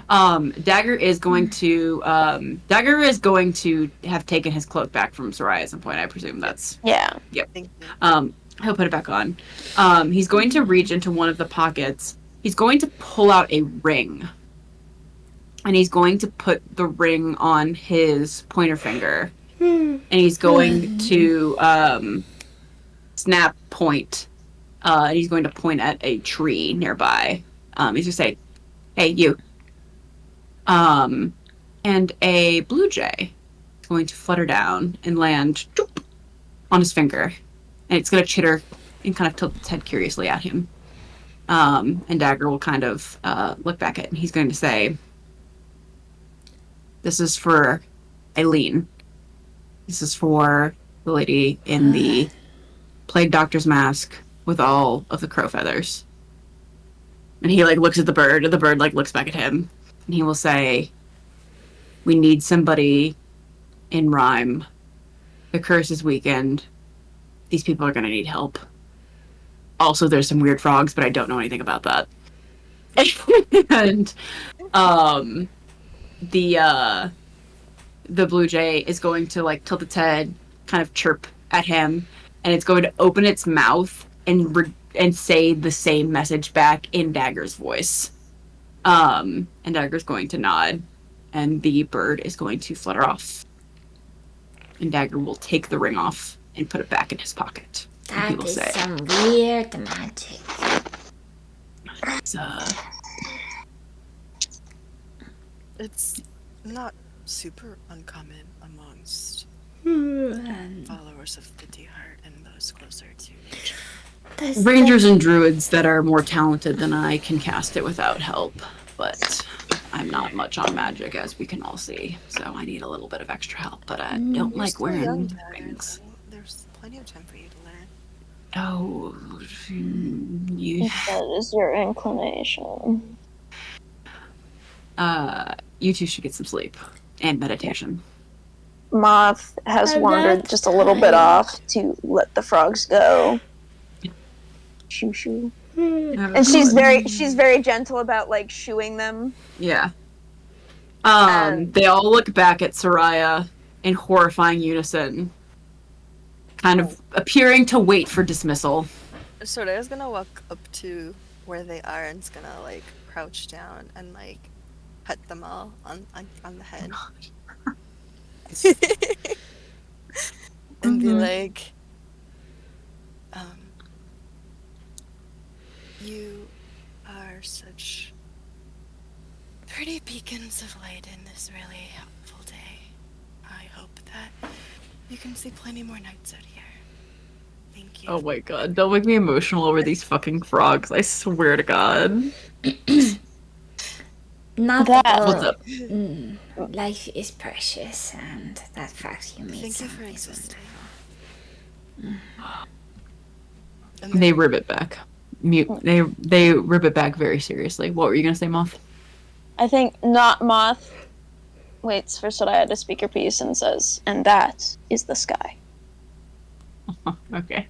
Dagger is going to have taken his cloak back from Soraya at some point. I presume that's. Yeah. thank you. He'll put it back on. He's going to reach into one of the pockets. He's going to pull out a ring. And he's going to put the ring on his pointer finger. And he's going to snap point. And he's going to point at a tree nearby. He's going to say, hey, you. And a blue jay is going to flutter down and land on his finger. And it's going to chitter and kind of tilt its head curiously at him. And Dagger will kind of look back at it, and he's going to say, this is for Eileen. This is for the lady in the plague doctor's mask with all of the crow feathers. And he like looks at the bird, and the bird like looks back at him, and he will say, "We need somebody in Rhyme. The curse is weakened. These people are gonna need help. Also, there's some weird frogs, but I don't know anything about that." And the blue jay is going to like tilt its head, kind of chirp at him, and it's going to open its mouth and say the same message back in Dagger's voice. And Dagger's going to nod, and the bird is going to flutter off. And Dagger will take the ring off and put it back in his pocket. And he That will is say, some weird magic. It's, It's not super uncommon amongst followers of the Heart and those closer to nature. Rangers and druids that are more talented than I can cast it without help, but I'm not much on magic, as we can all see, so I need a little bit of extra help, but I don't You're like still wearing young, Dagger, rings. though. There's plenty of time for you to learn. Oh, you, That is your inclination. you two should get some sleep and meditation. Moth has I'm wandered not just a little bit tired. off to let the frogs go. Shoo shoo. And she's very gentle about like shooing them. Yeah. And- They all look back at Soraya in horrifying unison, kind of appearing to wait for dismissal. Soraya's gonna walk up to where they are and is gonna like crouch down and like pet them all on the head. And be like, you are such pretty beacons of light in this really helpful day. I hope that you can see plenty more nights out here. Thank you. Oh my god, don't make me emotional over these fucking frogs, I swear to god. Not That- all. What's up? Life is precious, and that fact you made Thank you sound for is existing. wonderful. And They then- ribbit back. Mute. They ribbit back very seriously. What were you gonna say, Moth? I think not Moth waits for Soraya to speak her piece and says, "And that is the sky." Okay.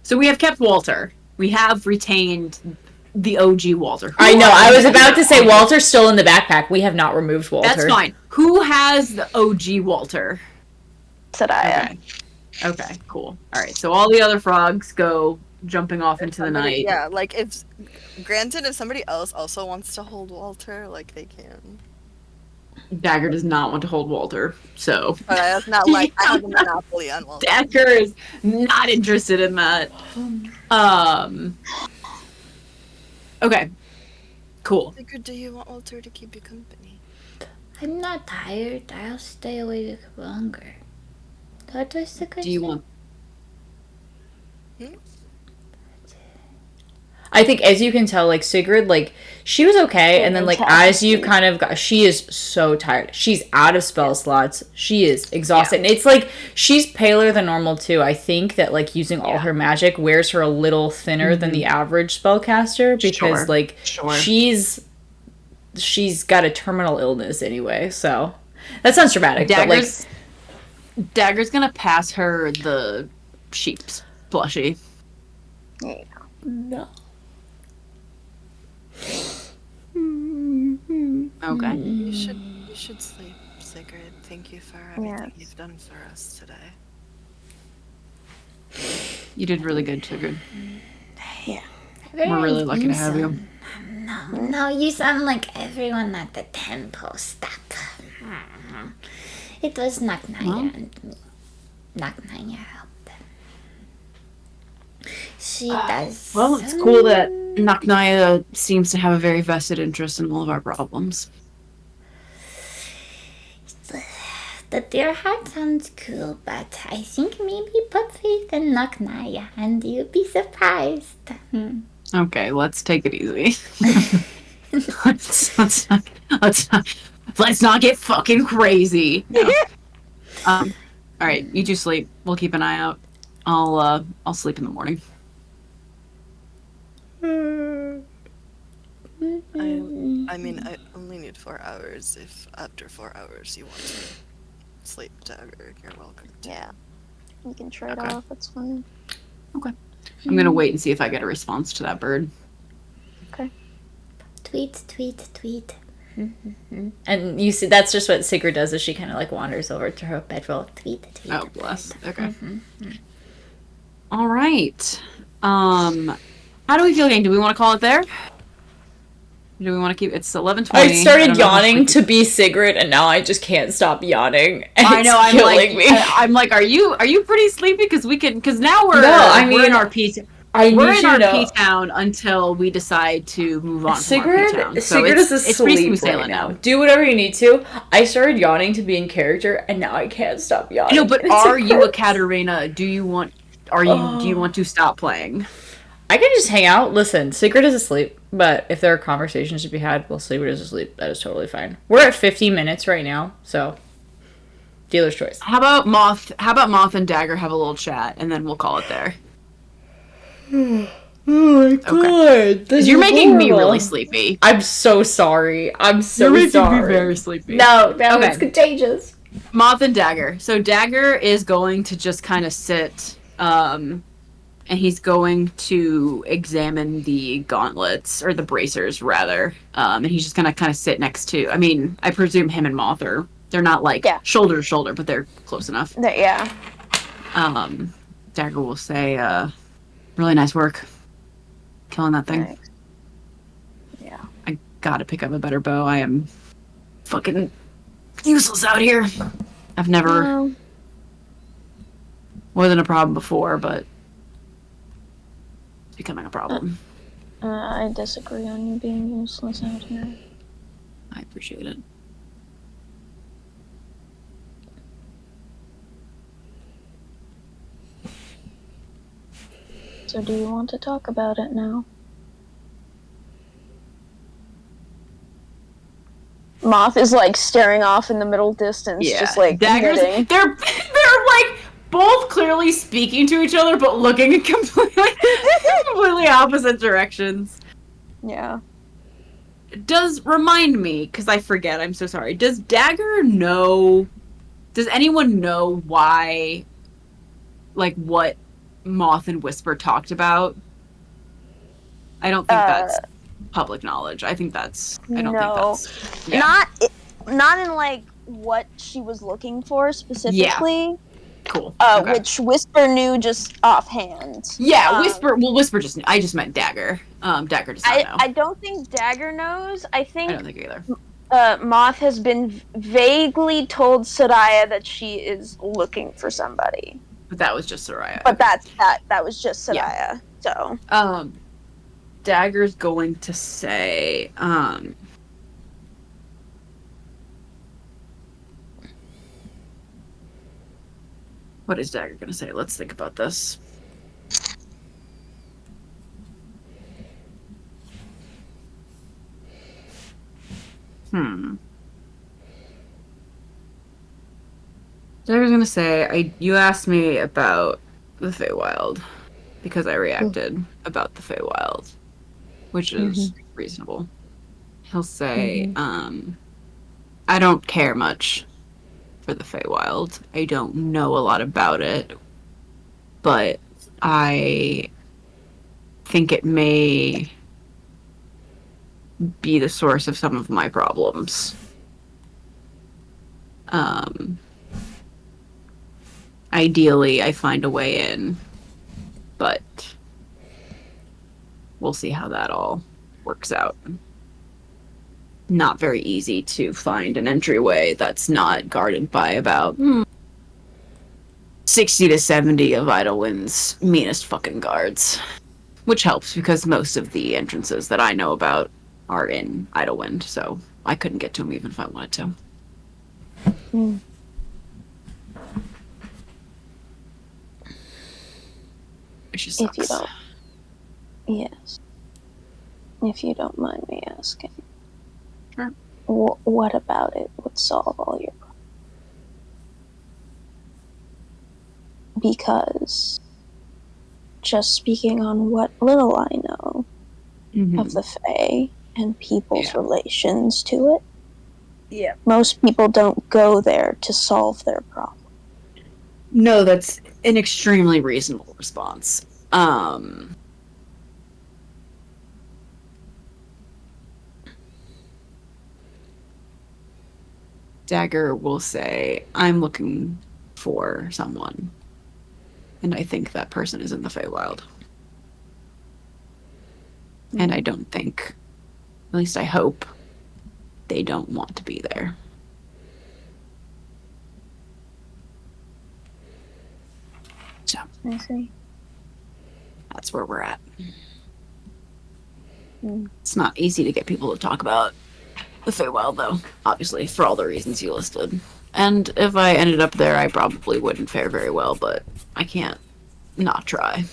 So we have kept Walter. We have retained the OG Walter. I know. I was about to say Walter's still in the backpack. We have not removed Walter. That's fine. Who has the OG Walter? Soraya. Okay, cool. All right, so all the other frogs go jumping off into the somebody- night. Yeah, like if granted, if somebody else also wants to hold Walter, like they can. Dagger does not want to hold Walter, so But that's not like I have a monopoly on Walter. Dagger is not interested in that. Okay, cool. Sigurd, do you want Walter to keep you company? I'm not tired. I'll stay awake longer. That was the question. Do you want? I think, as you can tell, like Sigrid, like she was okay, and then like as you kind of got, she is so tired. She's out of spell slots. She is exhausted. And it's like she's paler than normal too. I think that like using all her magic wears her a little thinner than the average spellcaster because like she's got a terminal illness anyway. So that sounds dramatic. Dagger's gonna pass her the sheep's plushie. Yeah. No. Okay. You should sleep, Sigurd. Thank you for everything you've done for us today. You did really good, Sigurd. Very We're really lucky to have you. No, you sound like everyone at the temple. Stop. It was Naknaya and me. Naknaya helped. She does. Well, it's cool that Naknaya seems to have a very vested interest in all of our problems. The deer heart sounds cool, but I think maybe put faith in Naknaya and you'll be surprised. Okay, let's take it easy. let's not get fucking crazy. No. All right, you two sleep. We'll keep an eye out. I'll sleep in the morning. I mean, I only need 4 hours. If after 4 hours you want to sleep, Dagger, you're welcome to. Yeah. We can trade Okay. off. It's fine. Okay. I'm gonna wait and see if I get a response to that bird. Okay. Tweet, tweet, tweet. And you see, that's just what Sigrid does. Is she kind of like wanders over to her bedroll. Tweet, tweet. Oh, bless. Okay. All right. How do we feel, gang? Do we want to call it there? Do we want to keep? It's 11:20. I started don't know how yawning sleepy- to be Sigrid, and now I just can't stop yawning. And I know. it's killing me. I'm like, are you pretty sleepy? Because we can. Because now we're we're in our P. I We're need in you our to know. P town until we decide to move on from our P Sigrid, town. So Sigrid is it's pretty asleep smooth right sailing now. Do whatever you need to. I started yawning to be in character, and now I can't stop yawning. No, but It's are you a gross. Katarina? Do you want? Do you want to stop playing? I can just hang out. Listen, Sigrid is asleep, but if there are conversations to be had while Sigrid is asleep, that is totally fine. We're at 50 minutes right now, so dealer's choice. How about Moth? How about Moth and Dagger have a little chat, and then we'll call it there. Oh my god. This You're is making me horrible. really sleepy. I'm so sorry. I'm so You're making sorry. me very sleepy. No, Okay. it's contagious. Moth and Dagger. So Dagger is going to just kind of sit, and he's going to examine the gauntlets, or the bracers, rather. And he's just gonna kind of sit next to. I mean, I presume him and Moth they're not like shoulder to shoulder, but they're close enough. Yeah. Dagger will say, "Really nice work, killing that thing." Thanks. Yeah. I gotta pick up a better bow. I am fucking useless out here. I've never Well, wasn't a problem before, but it's becoming a problem. I disagree on you being useless out here. I appreciate it. So do you want to talk about it now? Moth is like staring off in the middle distance, just like Daggers. knitting. They're like both clearly speaking to each other, but looking in completely opposite directions. Yeah. Remind me, because I forget. I'm so sorry. Does Dagger know? Does anyone know why? Like what Moth and Whisper talked about? I don't think that's public knowledge. I think that's. I don't think that's. Yeah. Not in like what she was looking for specifically. Cool. Okay. Which Whisper knew just offhand. Yeah, Whisper. Well, Whisper just. I just meant Dagger. Dagger does not know. I don't think Dagger knows. I don't think either. Moth has been vaguely told Soraya that she is looking for somebody. But that was just Soraya. But that was just Soraya. So. Dagger's going to say. What is Dagger going to say? Let's think about this. Dagger's going to say, you asked me about the Feywild because I reacted about the Feywild, which is reasonable. He'll say, I don't care much for the Feywild. I don't know a lot about it, but I think it may be the source of some of my problems. Ideally, I find a way in, but we'll see how that all works out. Not very easy to find an entryway that's not guarded by about 60 to 70 of Idlewind's meanest fucking guards. Which helps because most of the entrances that I know about are in Idlewind, so I couldn't get to them even if I wanted to. Which just sucks. If you don't. Yes. If you don't mind me asking. Sure. What about it would solve all your problems? Because just speaking on what little I know of the Fae and people's relations to it. Yeah. Most people don't go there to solve their problem. No, that's an extremely reasonable response. Dagger will say, I'm looking for someone. And I think that person is in the Feywild. And I don't think, at least I hope, they don't want to be there. So, I see. that's where we're at. Mm. It's not easy to get people to talk about the Feywild, though, obviously, for all the reasons you listed. And if I ended up there, I probably wouldn't fare very well, but I can't not try.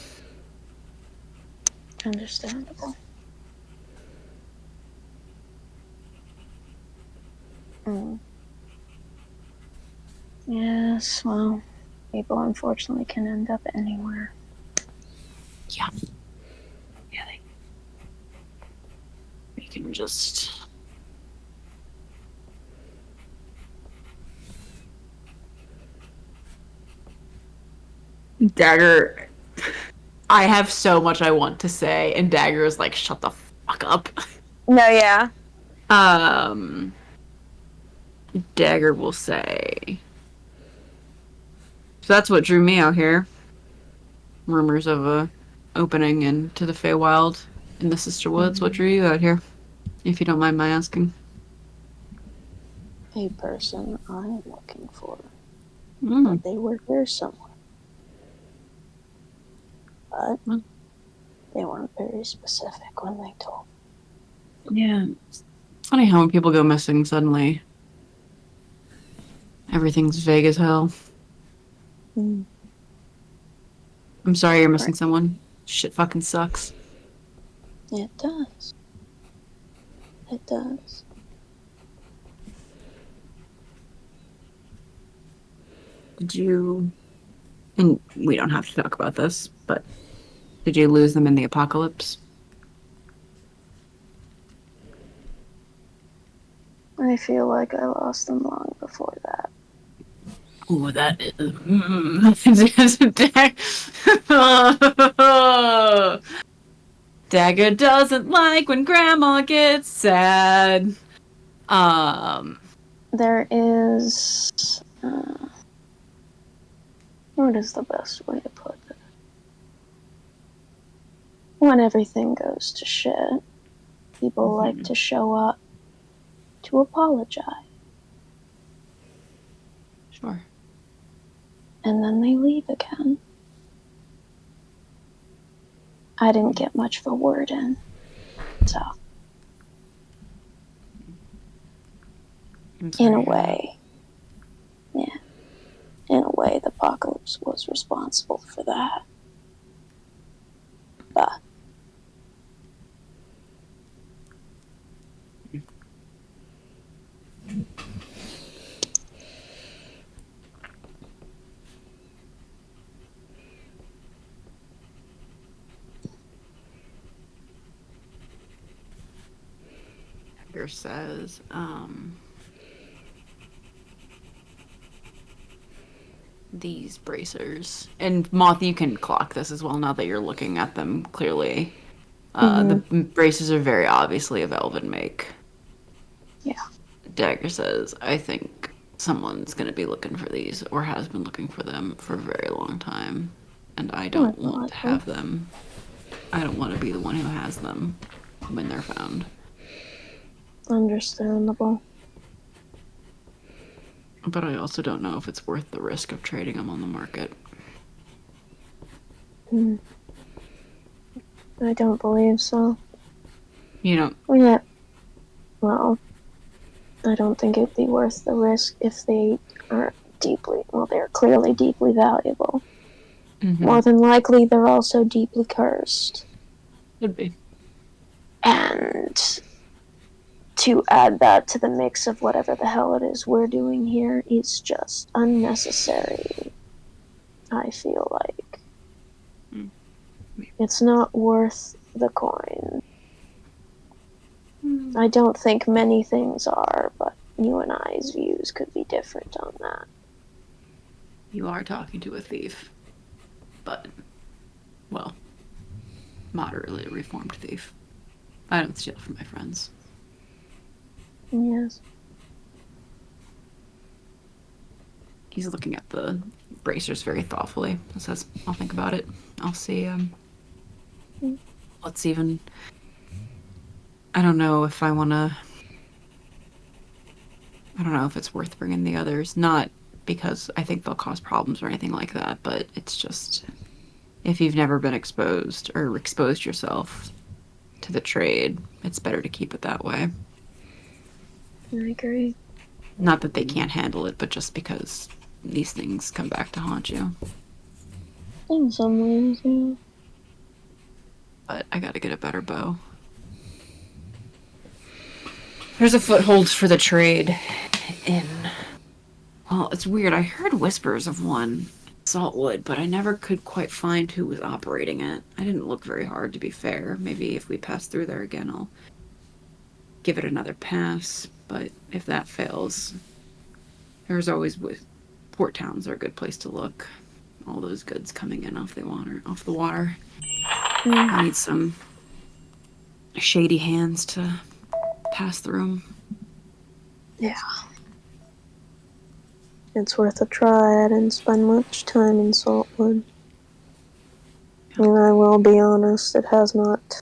Understandable. Mm. Yes, well, people unfortunately can end up anywhere. Yeah. Yeah, they can just... Dagger... I have so much I want to say, and Dagger is like, shut the fuck up. No, yeah. Dagger will say... So that's what drew me out here. Rumors of a opening into the Feywild in the Sisterwoods. What drew you out here? If you don't mind my asking. A person I'm looking for. Mm. But they were here somewhere. But they weren't very specific when they told. Yeah. It's funny how when people go missing suddenly, everything's vague as hell. Mm. I'm sorry you're missing someone. Shit fucking sucks. It does. It does. Did you... And we don't have to talk about this, but did you lose them in the apocalypse? I feel like I lost them long before that. Ooh, that is... Dagger doesn't like when Grandma gets sad. There is... what is the best way to put it? When everything goes to shit, people like to show up to apologize. Sure. And then they leave again. I didn't get much of a word in, so... In a way, yeah. In a way, the apocalypse was responsible for that. But Dagger says, these bracers. And Moth, you can clock this as well now that you're looking at them clearly. The bracers are very obviously of elven make. yeah. Dagger says, I think someone's going to be looking for these, or has been looking for them for a very long time. And I don't want to have them. I don't want to be the one who has them when they're found. Understandable. But I also don't know if it's worth the risk of trading them on the market. I don't believe so. You don't? Yeah. Well, I don't think it'd be worth the risk if they are deeply... Well, they're clearly deeply valuable. More than likely, they're also deeply cursed. Could be. And to add that to the mix of whatever the hell it is we're doing here is just unnecessary, I feel like. It's not worth the coin. I don't think many things are, but you and I's views could be different on that. You are talking to a thief. But, well, moderately reformed thief. I don't steal from my friends. Yes. He's looking at the bracers very thoughtfully. He says, I'll think about it. I'll see, let's even... I don't know if I want to... I don't know if it's worth bringing the others. Not because I think they'll cause problems or anything like that, but it's just... If you've never been exposed or exposed yourself to the trade, it's better to keep it that way. I agree. Not that they can't handle it, but just because these things come back to haunt you. In some ways, yeah. But I gotta get a better bow. There's a foothold for the trade in... Well, it's weird. I heard whispers of one Saltwood, but I never could quite find who was operating it. I didn't look very hard, to be fair. Maybe if we pass through there again, I'll give it another pass. But if that fails, there's always... Port towns are a good place to look. All those goods coming in off the water. I need some shady hands to pass through. Yeah. It's worth a try. I didn't spend much time in Saltwood. And I will be honest, it has not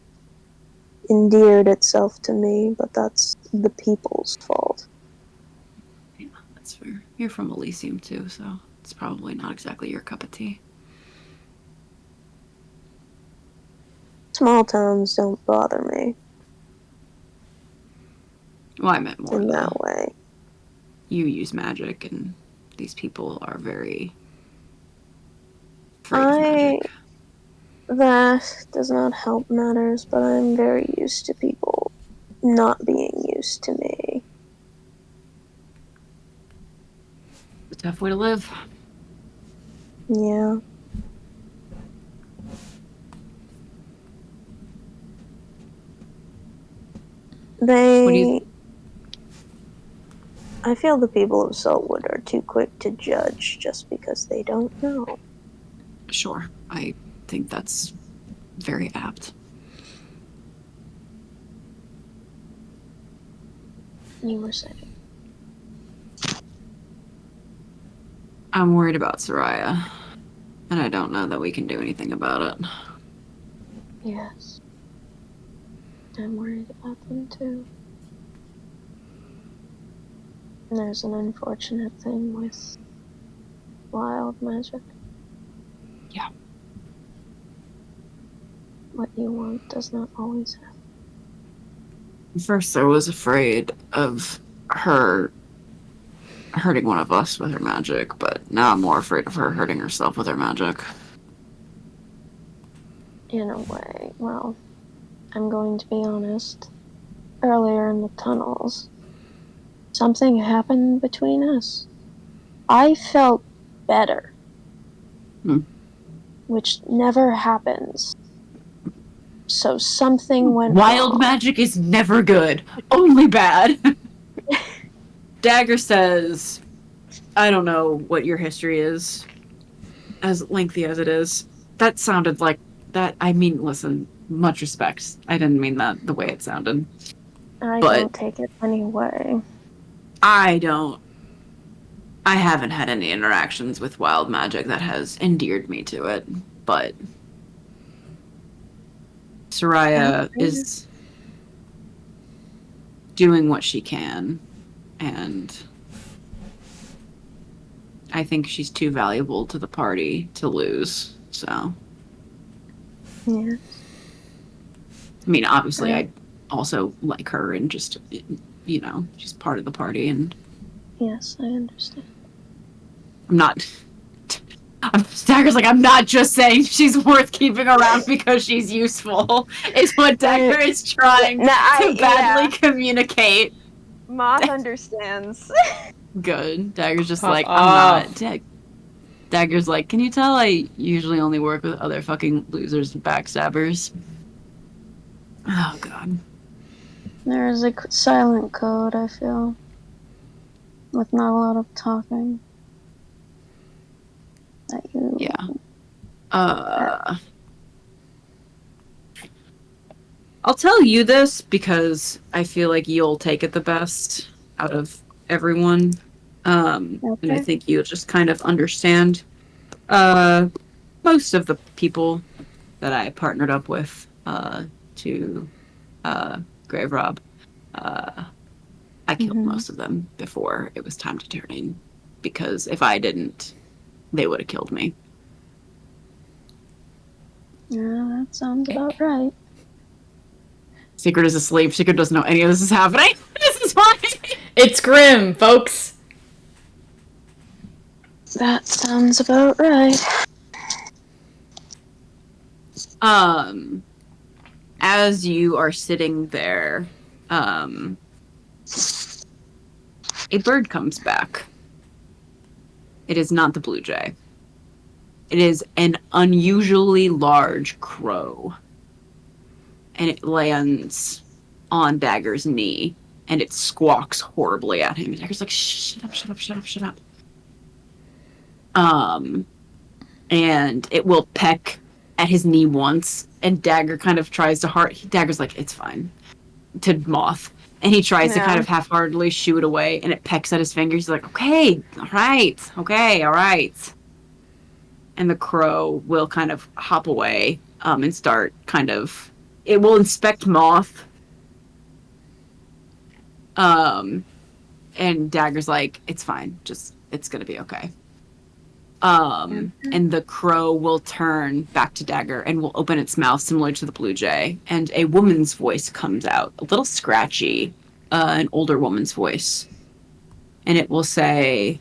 endeared itself to me, but that's the people's fault. Yeah, that's fair. You're from Elysium too, so it's probably not exactly your cup of tea. Small towns don't bother me Well, I meant more in though. that way. You use magic, and these people are very afraid of magic. That does not help matters, but I'm very used to people not being used to me. It's a tough way to live. Yeah. I feel the people of Saltwood are too quick to judge just because they don't know. Sure, I think that's very apt. You were saying. I'm worried about Soraya, and I don't know that we can do anything about it. Yes. I'm worried about them too. And there's an unfortunate thing with wild magic. Yeah. What you want does not always happen. First, I was afraid of her hurting one of us with her magic, but now I'm more afraid of her hurting herself with her magic. In a way, well, I'm going to be honest. Earlier in the tunnels, something happened between us. I felt better. Which never happens. So something went Wild wrong. magic is never good. Only bad. Dagger says, I don't know what your history is, as lengthy as it is. That sounded like that. I mean, listen, much respect. I didn't mean that the way it sounded. I But don't take it anyway. I haven't had any interactions with wild magic that has endeared me to it, but Soraya is doing what she can, and I think she's too valuable to the party to lose, so. Yeah. I mean, obviously, I also like her, and just, you know, she's part of the party, and... Yes, I understand. I'm not... Dagger's like, I'm not just saying she's worth keeping around because she's useful, is what Dagger is trying to badly communicate. Moth understands. Good. Dagger's just Pop like, off. I'm not. Dagger's like, can you tell I usually only work with other fucking losers and backstabbers? Oh, God. There is a silent code, I feel, with not a lot of talking. That you... Yeah. I'll tell you this because I feel like you'll take it the best out of everyone. And I think you'll just kind of understand. Most of the people that I partnered up with to Grave Rob, I killed most of them before it was time to turn in. Because if I didn't, they would have killed me. Yeah, that sounds about right. Secret is asleep. Secret doesn't know any of this is happening. This is fine. It's grim, folks. That sounds about right. As you are sitting there, a bird comes back. It is not the blue jay. It is an unusually large crow. And it lands on Dagger's knee, and it squawks horribly at him. And Dagger's like, shut up, shut up, shut up, shut up. And it will peck at his knee once, and Dagger kind of tries to Dagger's like, it's fine, to Moth. And he tries to kind of half-heartedly shoo it away, and it pecks at his fingers. He's like, okay, all right. And the crow will kind of hop away and start kind of... It will inspect Moth. And Dagger's like, it's fine. It's gonna be okay. And the crow will turn back to Dagger and will open its mouth similar to the blue jay. And a woman's voice comes out, a little scratchy, an older woman's voice. And it will say,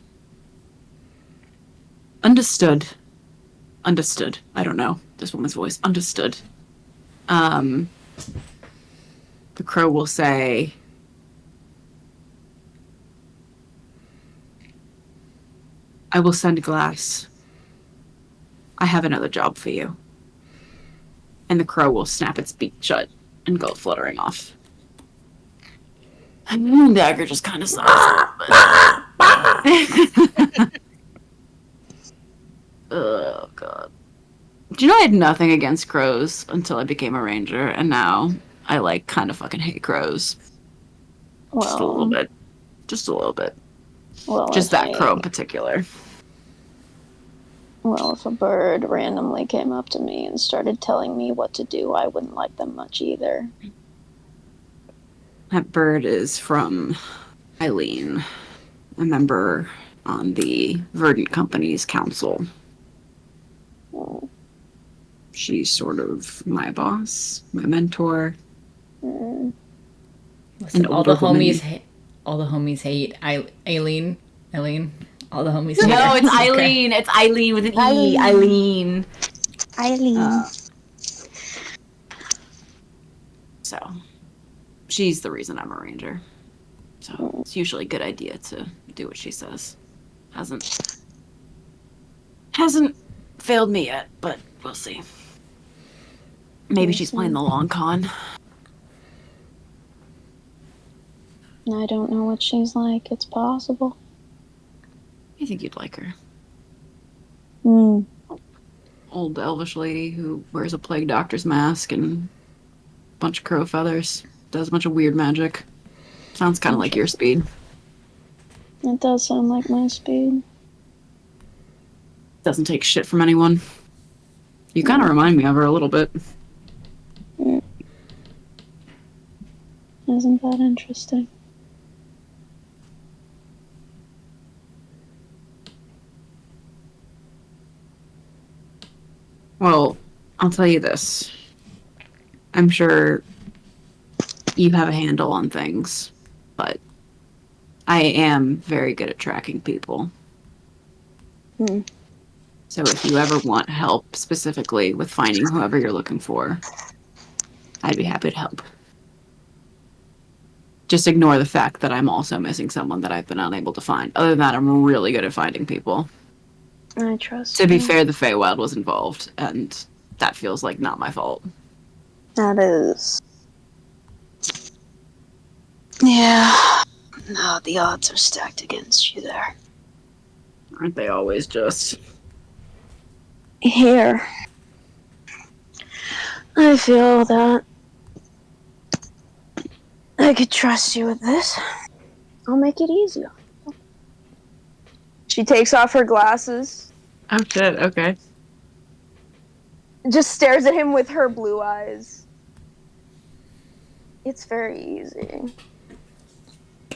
understood. Understood. I don't know this woman's voice. Understood. The crow will say, I will send glass. I have another job for you. And the crow will snap its beak shut and go fluttering off. And Dagger just kind of sighs a little bit. Oh, God. Do you know I had nothing against crows until I became a ranger, and now I, kind of fucking hate crows. Well, Just a little bit. Just a little bit. Well, just that crow in particular. Well, if a bird randomly came up to me and started telling me what to do, I wouldn't like them much either. That bird is from Eileen, a member on the Verdant Company's council. Oh. She's sort of my boss, my mentor. Mm. Listen, all the homies hate Eileen. All the homies hate No, her. it's Eileen. Okay. It's Eileen with an E. Eileen. So, she's the reason I'm a ranger. So, it's usually a good idea to do what she says. Hasn't failed me yet, but we'll see. Maybe she's playing the long con. I don't know what she's like. It's possible. I think you'd like her. Hmm. Old elvish lady who wears a plague doctor's mask and a bunch of crow feathers. Does a bunch of weird magic. Sounds kind of like your speed. It does sound like my speed. Doesn't take shit from anyone. You kind of remind me of her a little bit. Isn't that interesting? Well, I'll tell you this. I'm sure you have a handle on things, but I am very good at tracking people. So if you ever want help specifically with finding whoever you're looking for, I'd be happy to help. Just ignore the fact that I'm also missing someone that I've been unable to find. Other than that, I'm really good at finding people. I trust To be you. fair, the Feywild was involved, and that feels like not my fault. That is Yeah. No, the odds are stacked against you there. Aren't they always just? Here. I feel that I could trust you with this. I'll make it easier. She takes off her glasses, Oh shit. Okay. just stares at him with her blue eyes. It's very easy.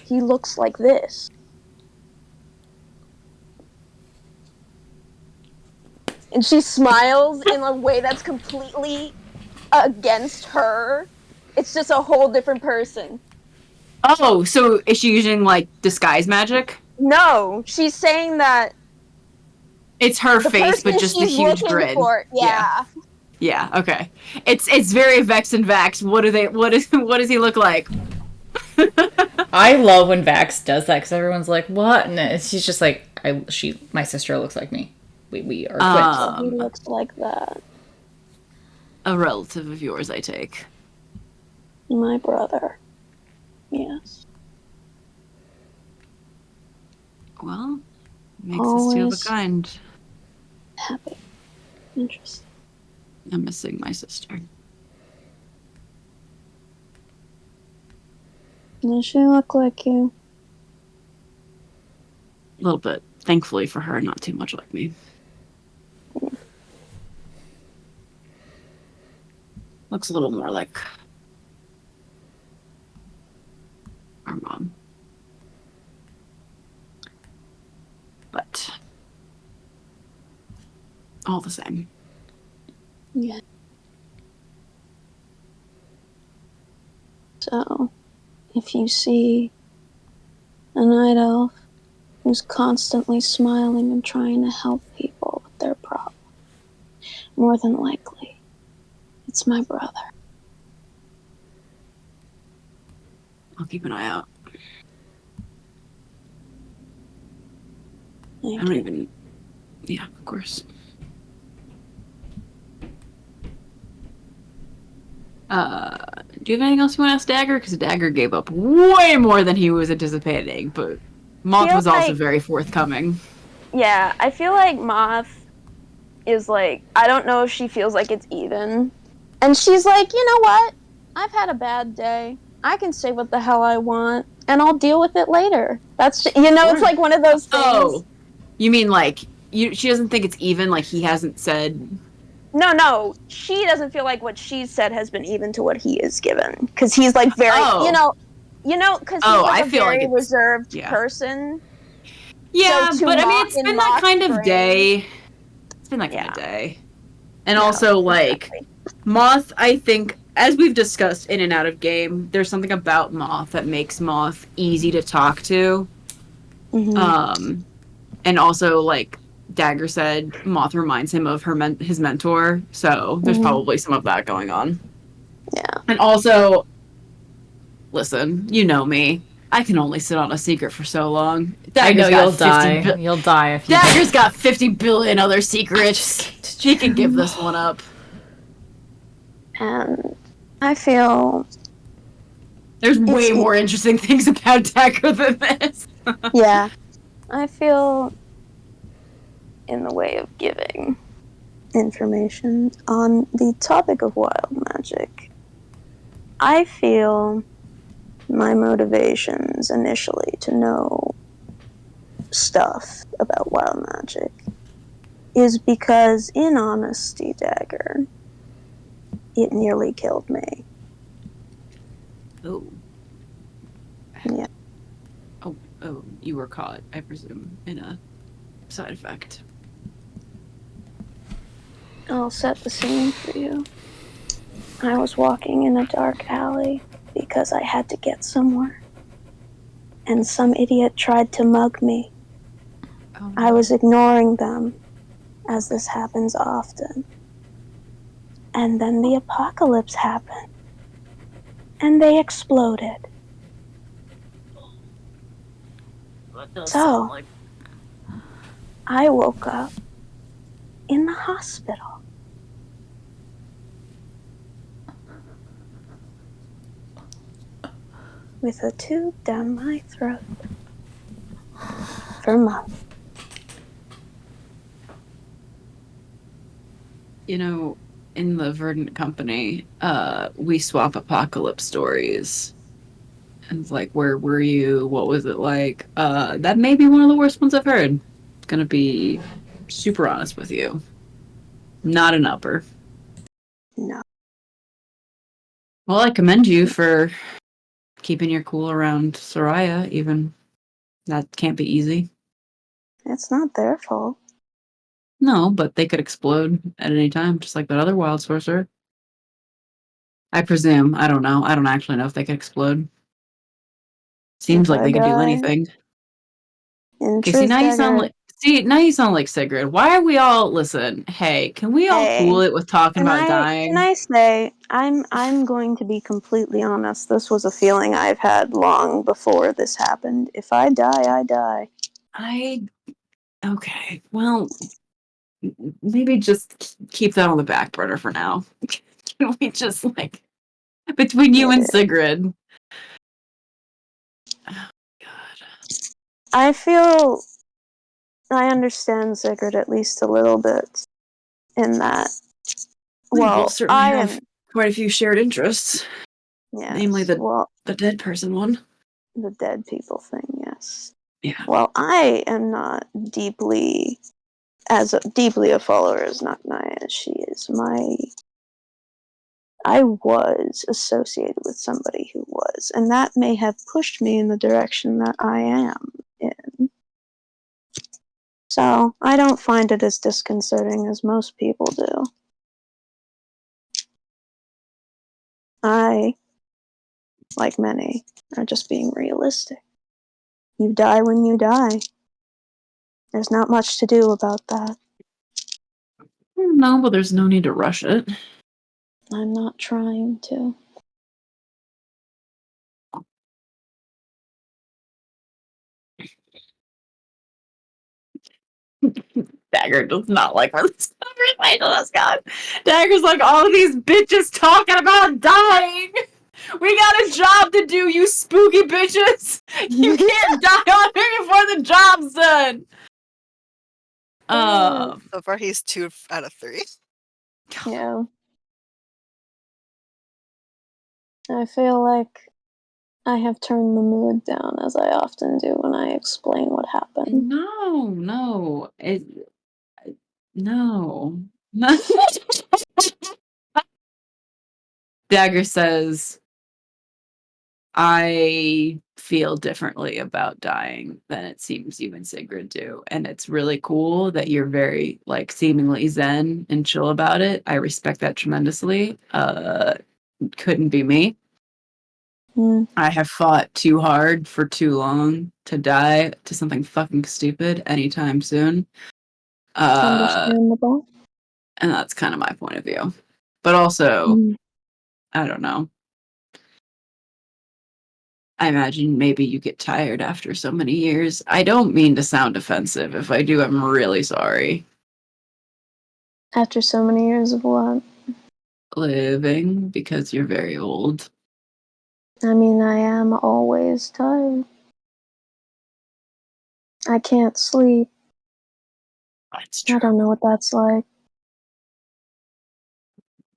He looks like this. And she smiles in a way that's completely against her. It's just a whole different person. Oh, so is she using like disguise magic? No, she's saying that It's her the face, but person just the she's huge looking grin. for. Yeah. Yeah. Okay. It's very Vex and Vax. What does he look like? I love when Vax does that because everyone's like, "What?" And she's just like, my sister looks like me. We are twins." He looks like that. A relative of yours, I take. My brother. Yes. Well, makes us two of a kind. Happy. Interesting. I'm missing my sister. Does she look like you? A little bit. Thankfully for her, not too much like me. Looks a little more like our mom. But all the same. Yeah. So, if you see a night elf who's constantly smiling and trying to help people with their problems, more than likely, it's my brother. I'll keep an eye out. Thank I don't you. even. Yeah, of course. Do you have anything else you want to ask Dagger? Because Dagger gave up way more than he was anticipating, but Moth was also very forthcoming. Yeah, I feel like Moth is like, I don't know if she feels like it's even. And she's like, you know what? I've had a bad day. I can say what the hell I want, and I'll deal with it later. That's, it's like one of those things. Oh, you mean like, she doesn't think it's even, like he hasn't said... No, she doesn't feel like what she said has been even to what he is given. Because he's like very, because he's like a very reserved person. Yeah, but I mean, it's been that kind of day. It's been that kind of day. And also, like, Moth, I think, as we've discussed in and out of game, there's something about Moth that makes Moth easy to talk to. Mm-hmm. And also, like Dagger said, Moth reminds him of his mentor, so there's probably some of that going on. Yeah. And also, listen, you know me. I can only sit on a secret for so long. I know you'll die. You'll die if you. Dagger's got 50 billion other secrets. She can give this one up. And I feel there's way more interesting things about Dagger than this. Yeah. I feel in the way of giving information on the topic of wild magic. I feel my motivations initially to know stuff about wild magic is because, in honesty, Dagger, it nearly killed me. Oh. Yeah. Oh, you were caught, I presume, in a side effect. I'll set the scene for you. I was walking in a dark alley because I had to get somewhere. And some idiot tried to mug me. Oh, no. I was ignoring them, as this happens often. And then the apocalypse happened. And they exploded. So, I woke up in the hospital. with a tube down my throat for months. You know, in the Verdant Company, we swap apocalypse stories. And it's like, where were you? What was it like? That may be one of the worst ones I've heard. Gonna be super honest with you. Not an upper. No. Well, I commend you for keeping your cool around Soraya, even. That can't be easy. It's not their fault. No, but they could explode at any time, just like that other wild sorcerer. I presume. I don't know. I don't actually know if they could explode. Seems If like I they can do die, anything. in Okay, truth, now Dagger, you sound like Sigrid. Why are we all listen, hey, can we all hey, cool it with talking about can dying? I say I'm going to be completely honest. This was a feeling I've had long before this happened. If I die, I die. Okay. Well, maybe just keep that on the back burner for now. Can we just like between you and Sigrid? Oh god. I feel I understand Sigurd at least a little bit in that. We Well, both certainly I have am. quite a few shared interests. Namely Yes. Well, the dead person one. the dead people thing. Yes. Yeah. Well, I am not deeply deeply a follower as Naknaya as she is. I was associated with somebody who was, and that may have pushed me in the direction that I am in. So I don't find it as disconcerting as most people do. I, like many, are just being realistic. You die when you die. There's not much to do about that. No, but there's no need to rush it. I'm not trying to. Dagger does not like where this conversation has gone. Dagger's like, all of these bitches talking about dying. We got a job to do, you spooky bitches. You can't die on me before the job's done. So far, he's 2 out of 3. Yeah. I feel like I have turned the mood down, as I often do when I explain what happened. No. No. Dagger says, I feel differently about dying than it seems you and Sigrid do. And it's really cool that you're very, like, seemingly zen and chill about it. I respect that tremendously. Couldn't be me. I have fought too hard for too long to die to something fucking stupid anytime soon. Understandable. And that's kind of my point of view. But also, I don't know. I imagine maybe you get tired after so many years. I don't mean to sound offensive. If I do, I'm really sorry. After so many years of what? Living, because you're very old. I mean, I am always tired. I can't sleep. That's true. I don't know what that's like.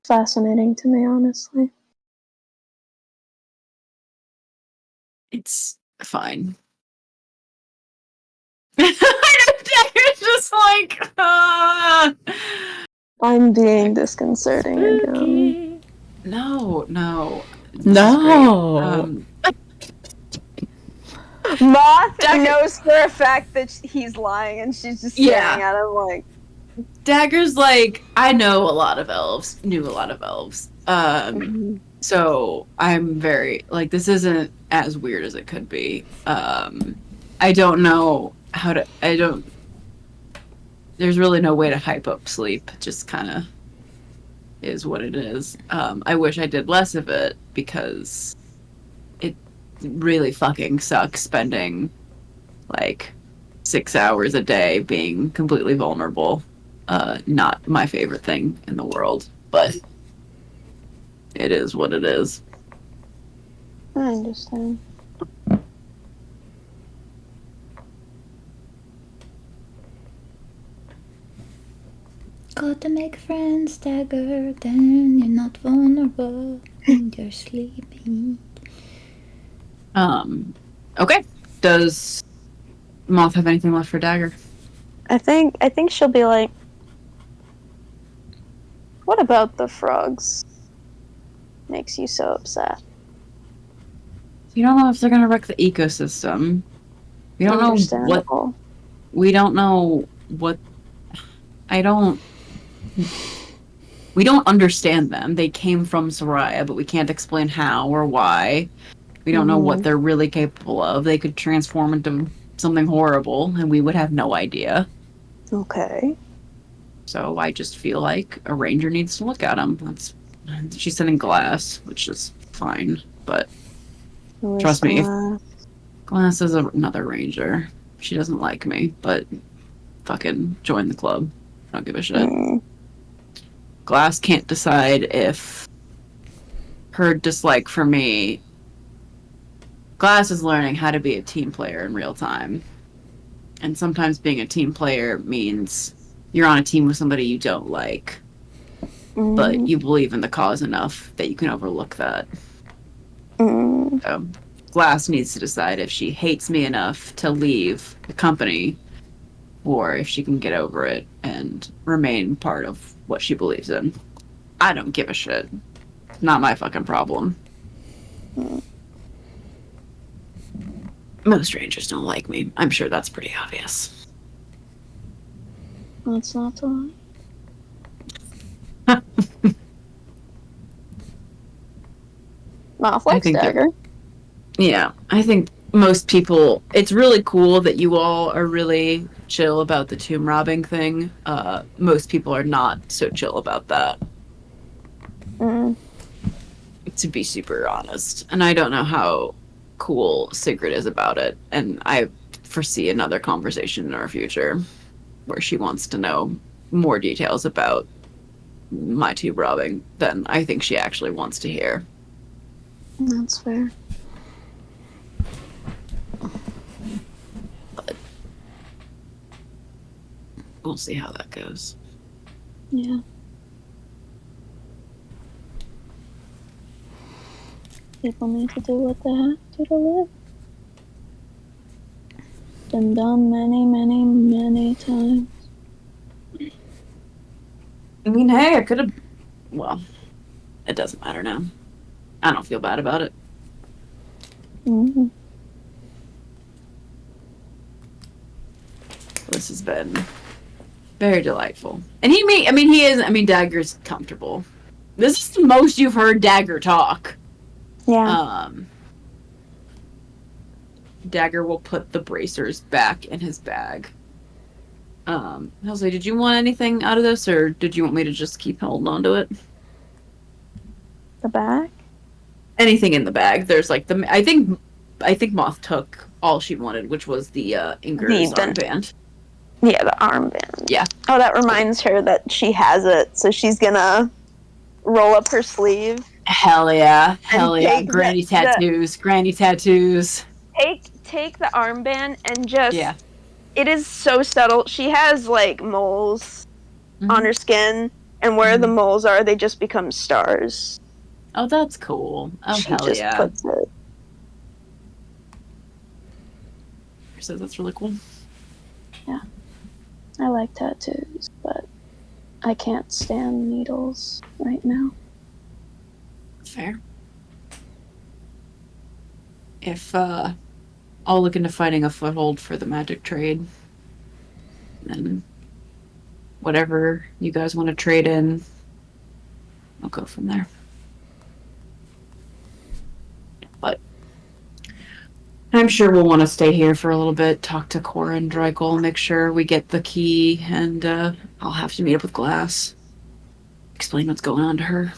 Fascinating to me, honestly. It's fine. I know Dagger's just like, I'm being disconcerting again. No. This is No. great. Moth Dagger- knows for a fact that he's lying, and she's just staring at him like. Dagger's like, I know a lot of elves, knew a lot of elves. So I'm very, like, this isn't as weird as it could be. I don't know how to, there's really no way to hype up sleep. It just kind of is what it is. I wish I did less of it because it really fucking sucks spending like 6 hours a day being completely vulnerable. Not my favorite thing in the world, but it is what it is. I understand. Got to make friends, Dagger, then you're not vulnerable when you're sleeping. Okay. Does Moth have anything left for Dagger? I think she'll be like, what about the frogs makes you so upset? You don't know if they're gonna wreck the ecosystem. We don't know what. Understandable. We don't know what. I don't. We don't understand them. They came from Soraya, but we can't explain how or why. We don't know what they're really capable of. They could transform into something horrible, and we would have no idea. Okay. So I just feel like a ranger needs to look at them. She's sending Glass, which is fine, but trust me, if Glass is another ranger, she doesn't like me, but fucking join the club. I don't give a shit. Glass can't decide if her dislike for me. Glass is learning how to be a team player in real time. And sometimes being a team player means you're on a team with somebody you don't like, but you believe in the cause enough that you can overlook that. So Glass needs to decide if she hates me enough to leave the company or if she can get over it and remain part of what she believes in. I don't give a shit. Not my fucking problem. Most strangers don't like me. I'm sure that's pretty obvious. That's not the lie. Moth likes Dagger. Yeah, I think most people. It's really cool that you all are really chill about the tomb robbing thing. Most people are not so chill about that. To be super honest, and I don't know how cool Sigrid is about it, and I foresee another conversation in our future where she wants to know more details about my tomb robbing than I think she actually wants to hear. That's fair. But we'll see how that goes. Yeah. People need to do what they have to live. Been done many, many, many times. I mean, hey, I could have. Well, it doesn't matter now. I don't feel bad about it. This has been very delightful. And Dagger's comfortable. This is the most you've heard Dagger talk. Yeah. Dagger will put the bracers back in his bag. Halsey, did you want anything out of this, or did you want me to just keep holding on to it? The bag? Anything in the bag. There's like I think Moth took all she wanted, which was the Inger's armband. Yeah, the armband. Yeah. Oh, that reminds her that she has it, so she's gonna roll up her sleeve. Hell yeah. Granny tattoos. Take the armband and just... Yeah. It is so subtle. She has, like, moles on her skin, and where the moles are, they just become stars. Oh, that's cool. Oh, she hell just puts it. So that's really cool. Yeah. I like tattoos, but I can't stand needles right now. Fair. If, I'll look into finding a foothold for the magic trade. And whatever you guys want to trade in, I'll go from there. But I'm sure we'll want to stay here for a little bit, talk to Cora and Dreikel, make sure we get the key, and I'll have to meet up with Glass. Explain what's going on to her.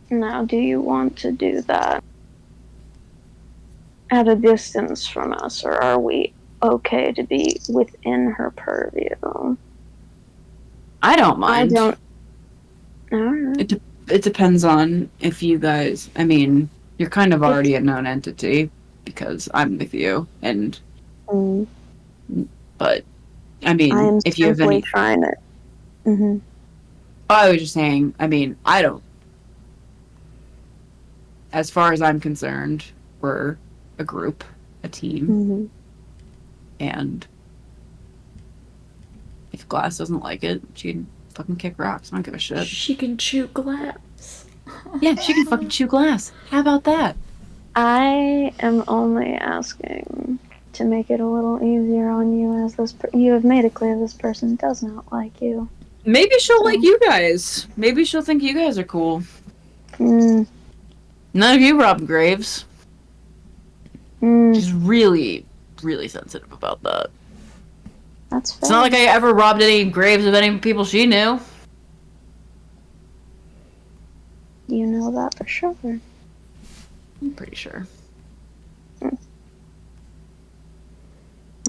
Now, do you want to do that at a distance from us, or are we okay to be within her purview? I don't mind. I don't. It depends on if you guys. I mean, You're kind of already a known entity because I'm with you, and but I mean, I am if you have any, trying to. Mm-hmm. I was just saying. I mean, I don't. As far as I'm concerned, we're a group, a team, and if Glass doesn't like it, she can fucking kick rocks. I don't give a shit. She can chew glass. Yeah, she can fucking chew glass. How about that? I am only asking to make it a little easier on you, as you have made it clear this person does not like you. Maybe she'll like you guys. Maybe she'll think you guys are cool. None of you robbed graves. She's really, really sensitive about that. That's fair. It's not like I ever robbed any graves of any people she knew. You know that for sure. I'm pretty sure.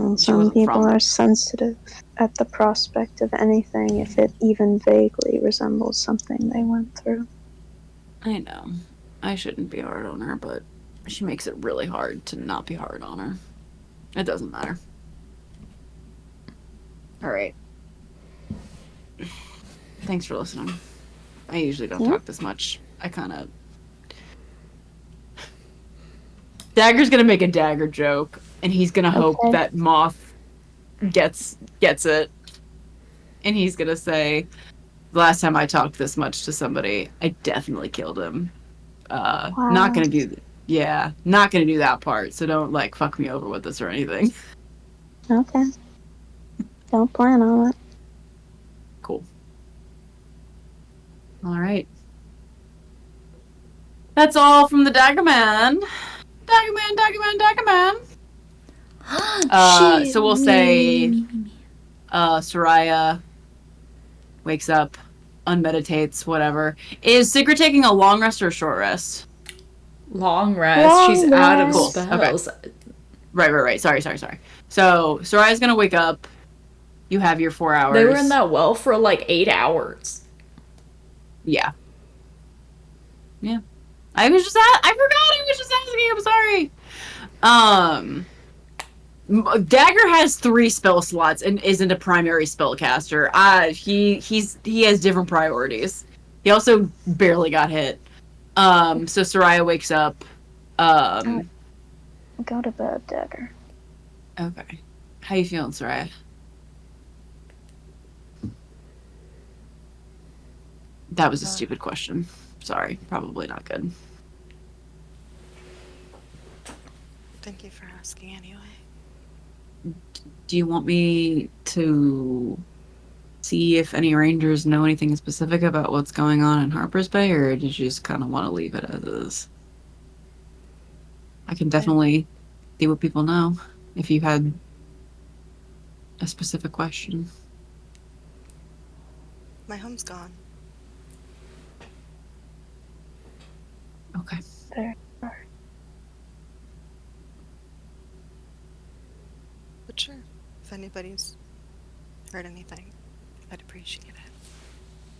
And some people are sensitive at the prospect of anything if it even vaguely resembles something they went through. I know. I shouldn't be hard on her, but she makes it really hard to not be hard on her. It doesn't matter. Alright. Thanks for listening. I usually don't talk this much. I kind of... Dagger's gonna make a dagger joke, and he's gonna hope that Moth gets it. And he's gonna say, the last time I talked this much to somebody, I definitely killed him. Not gonna do... not gonna do that part, so don't, like, fuck me over with this or anything. Okay. Don't plan on it. Cool. Alright. That's all from the Dagger Man. Dagger Man. So we'll say Soraya wakes up, unmeditates, whatever. Is Sigrid taking a long rest or a short rest? Long rest. She's out of Cool. spells. Okay. Right. Sorry. So Soraya's gonna wake up. You have your 4 hours. They were in that well for like 8 hours. Yeah. I forgot I was just asking, I'm sorry. Dagger has 3 spell slots and isn't a primary spellcaster. He has different priorities. He also barely got hit. So Soraya wakes up. Go to bed, Dagger. Okay. How you feeling, Soraya? That was a stupid question. Sorry, probably not good. Thank you for asking anyway. Do you want me to see if any rangers know anything specific about what's going on in Harper's Bay, or did you just kind of want to leave it as is? I can definitely see what people know if you had a specific question. My home's gone. Okay. There. But sure, if anybody's heard anything, I'd appreciate it.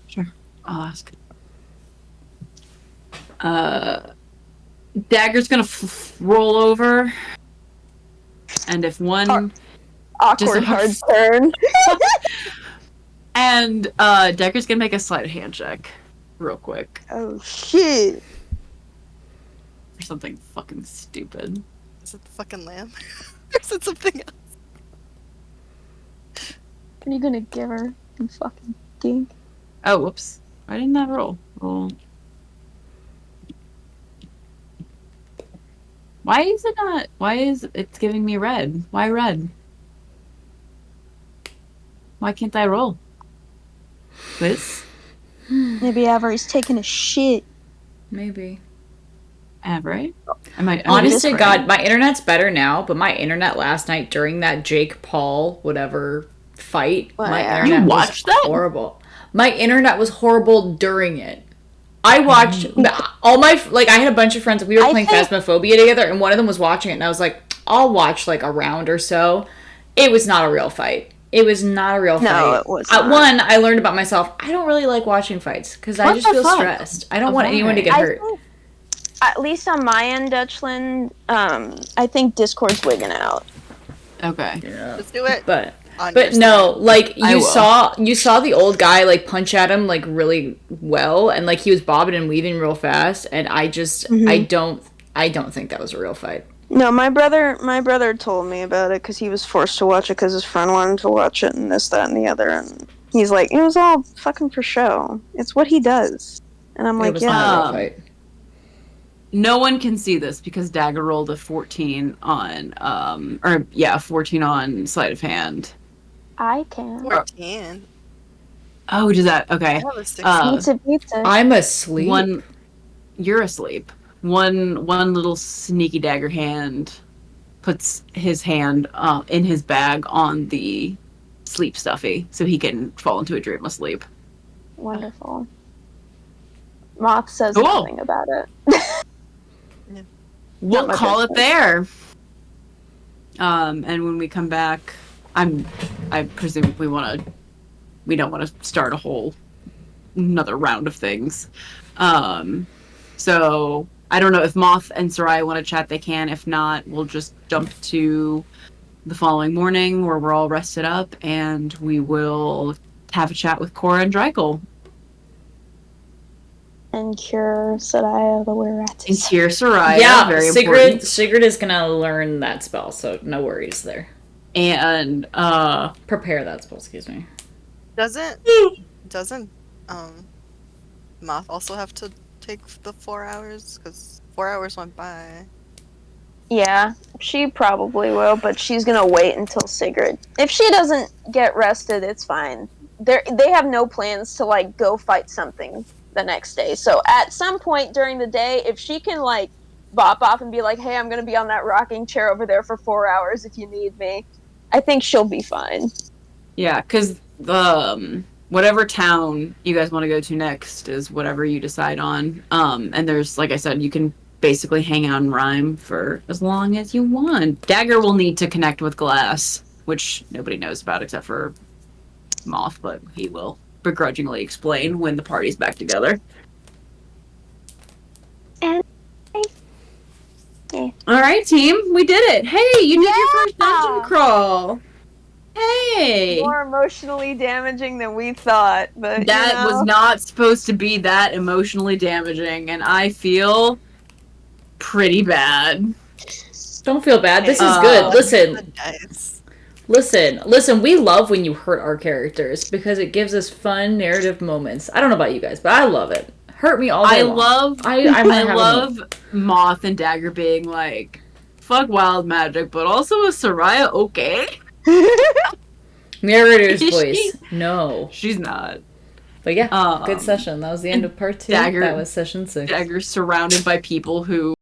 Sure. I'll ask. Dagger's gonna roll over, and if one Awkward hard turn. and Dagger's gonna make a sleight of hand check, real quick, Oh shit! for something fucking stupid. Is it the fucking lamb? Or is it something else? Are you gonna give her some fucking dink? Oh, whoops! Why didn't that roll? Roll. Why is it not? Why is it's giving me red? Why red? Why can't I roll? Liz? Maybe Avery's taking a shit. Maybe. Avery? Am I Honest to God, my internet's better now, but my internet last night during that Jake Paul whatever fight, my internet was horrible. My internet was horrible during it. I watched all my I had a bunch of friends. We were playing Phasmophobia together, and one of them was watching it, and I was like, I'll watch like a round or so. It was not a real fight. It was not a real fight. No, it was not. One, I learned about myself. I don't really like watching fights because I just feel stressed. I don't want anyone to get hurt. at least on my end, Dutchland, I think Discord's wigging out. Okay. Yeah. Let's do it. But On your no, side. like I will. you saw the old guy like punch at him like really well, and like he was bobbing and weaving real fast, and I just I don't think that was a real fight. No, my brother told me about it because he was forced to watch it because his friend wanted to watch it and this, that, and the other, and he's like, it was all fucking for show. It's what he does, and I'm It like, was yeah. not a real fight. No one can see this because Dagger rolled a 14 on 14 on sleight of hand. I can. 14. Oh, does that? I Okay. have a 16. Pizza. I'm asleep. You're asleep. One little sneaky Dagger hand puts his hand in his bag on the sleep stuffy so he can fall into a dreamless sleep. Wonderful. Moth says Cool. nothing about it. We'll my call it business. there. And when we come back, I presume we don't want to start a whole another round of things. So I don't know if Moth and Soraya want to chat. They can. If not, we'll just jump to the following morning where we're all rested up, and we will have a chat with Cora and Drykel. And cure Soraya the And Weratis. here, Soraya. Yeah, very Sigrid important. Sigrid is gonna learn that spell, so no worries there. And Prepare that spell, excuse me. Doesn't Moth also have to take the 4 hours? Because 4 hours went by. Yeah, she probably will, but she's gonna wait until Sigrid. If she doesn't get rested, it's fine. They have no plans to like go fight something the next day. So at some point during the day, if she can like bop off and be like, "Hey, I'm gonna be on that rocking chair over there for 4 hours if you need me," I think she'll be fine. yeah, because whatever town you guys want to go to next is whatever you decide on. And there's, like I said, you can basically hang out in Rhyme for as long as you want. Dagger will need to connect with Glass, which nobody knows about except for Moth, but he will begrudgingly explain when the party's back together. And All right, team, we did it. Hey, you did your first dungeon crawl. Hey, more emotionally damaging than we thought, but that was not supposed to be that emotionally damaging, and I feel pretty bad. Don't feel bad. This is good. Listen, Nice. listen. We love when you hurt our characters because it gives us fun narrative moments. I don't know about you guys, but I love it. Hurt me all day long. I love Moth and Dagger being like, fuck wild magic, but also a Soraya okay? Narrator's Is voice. she? No. She's not. But yeah, good session. That was the end of part 2. Dagger- That was session 6. Dagger's surrounded by people who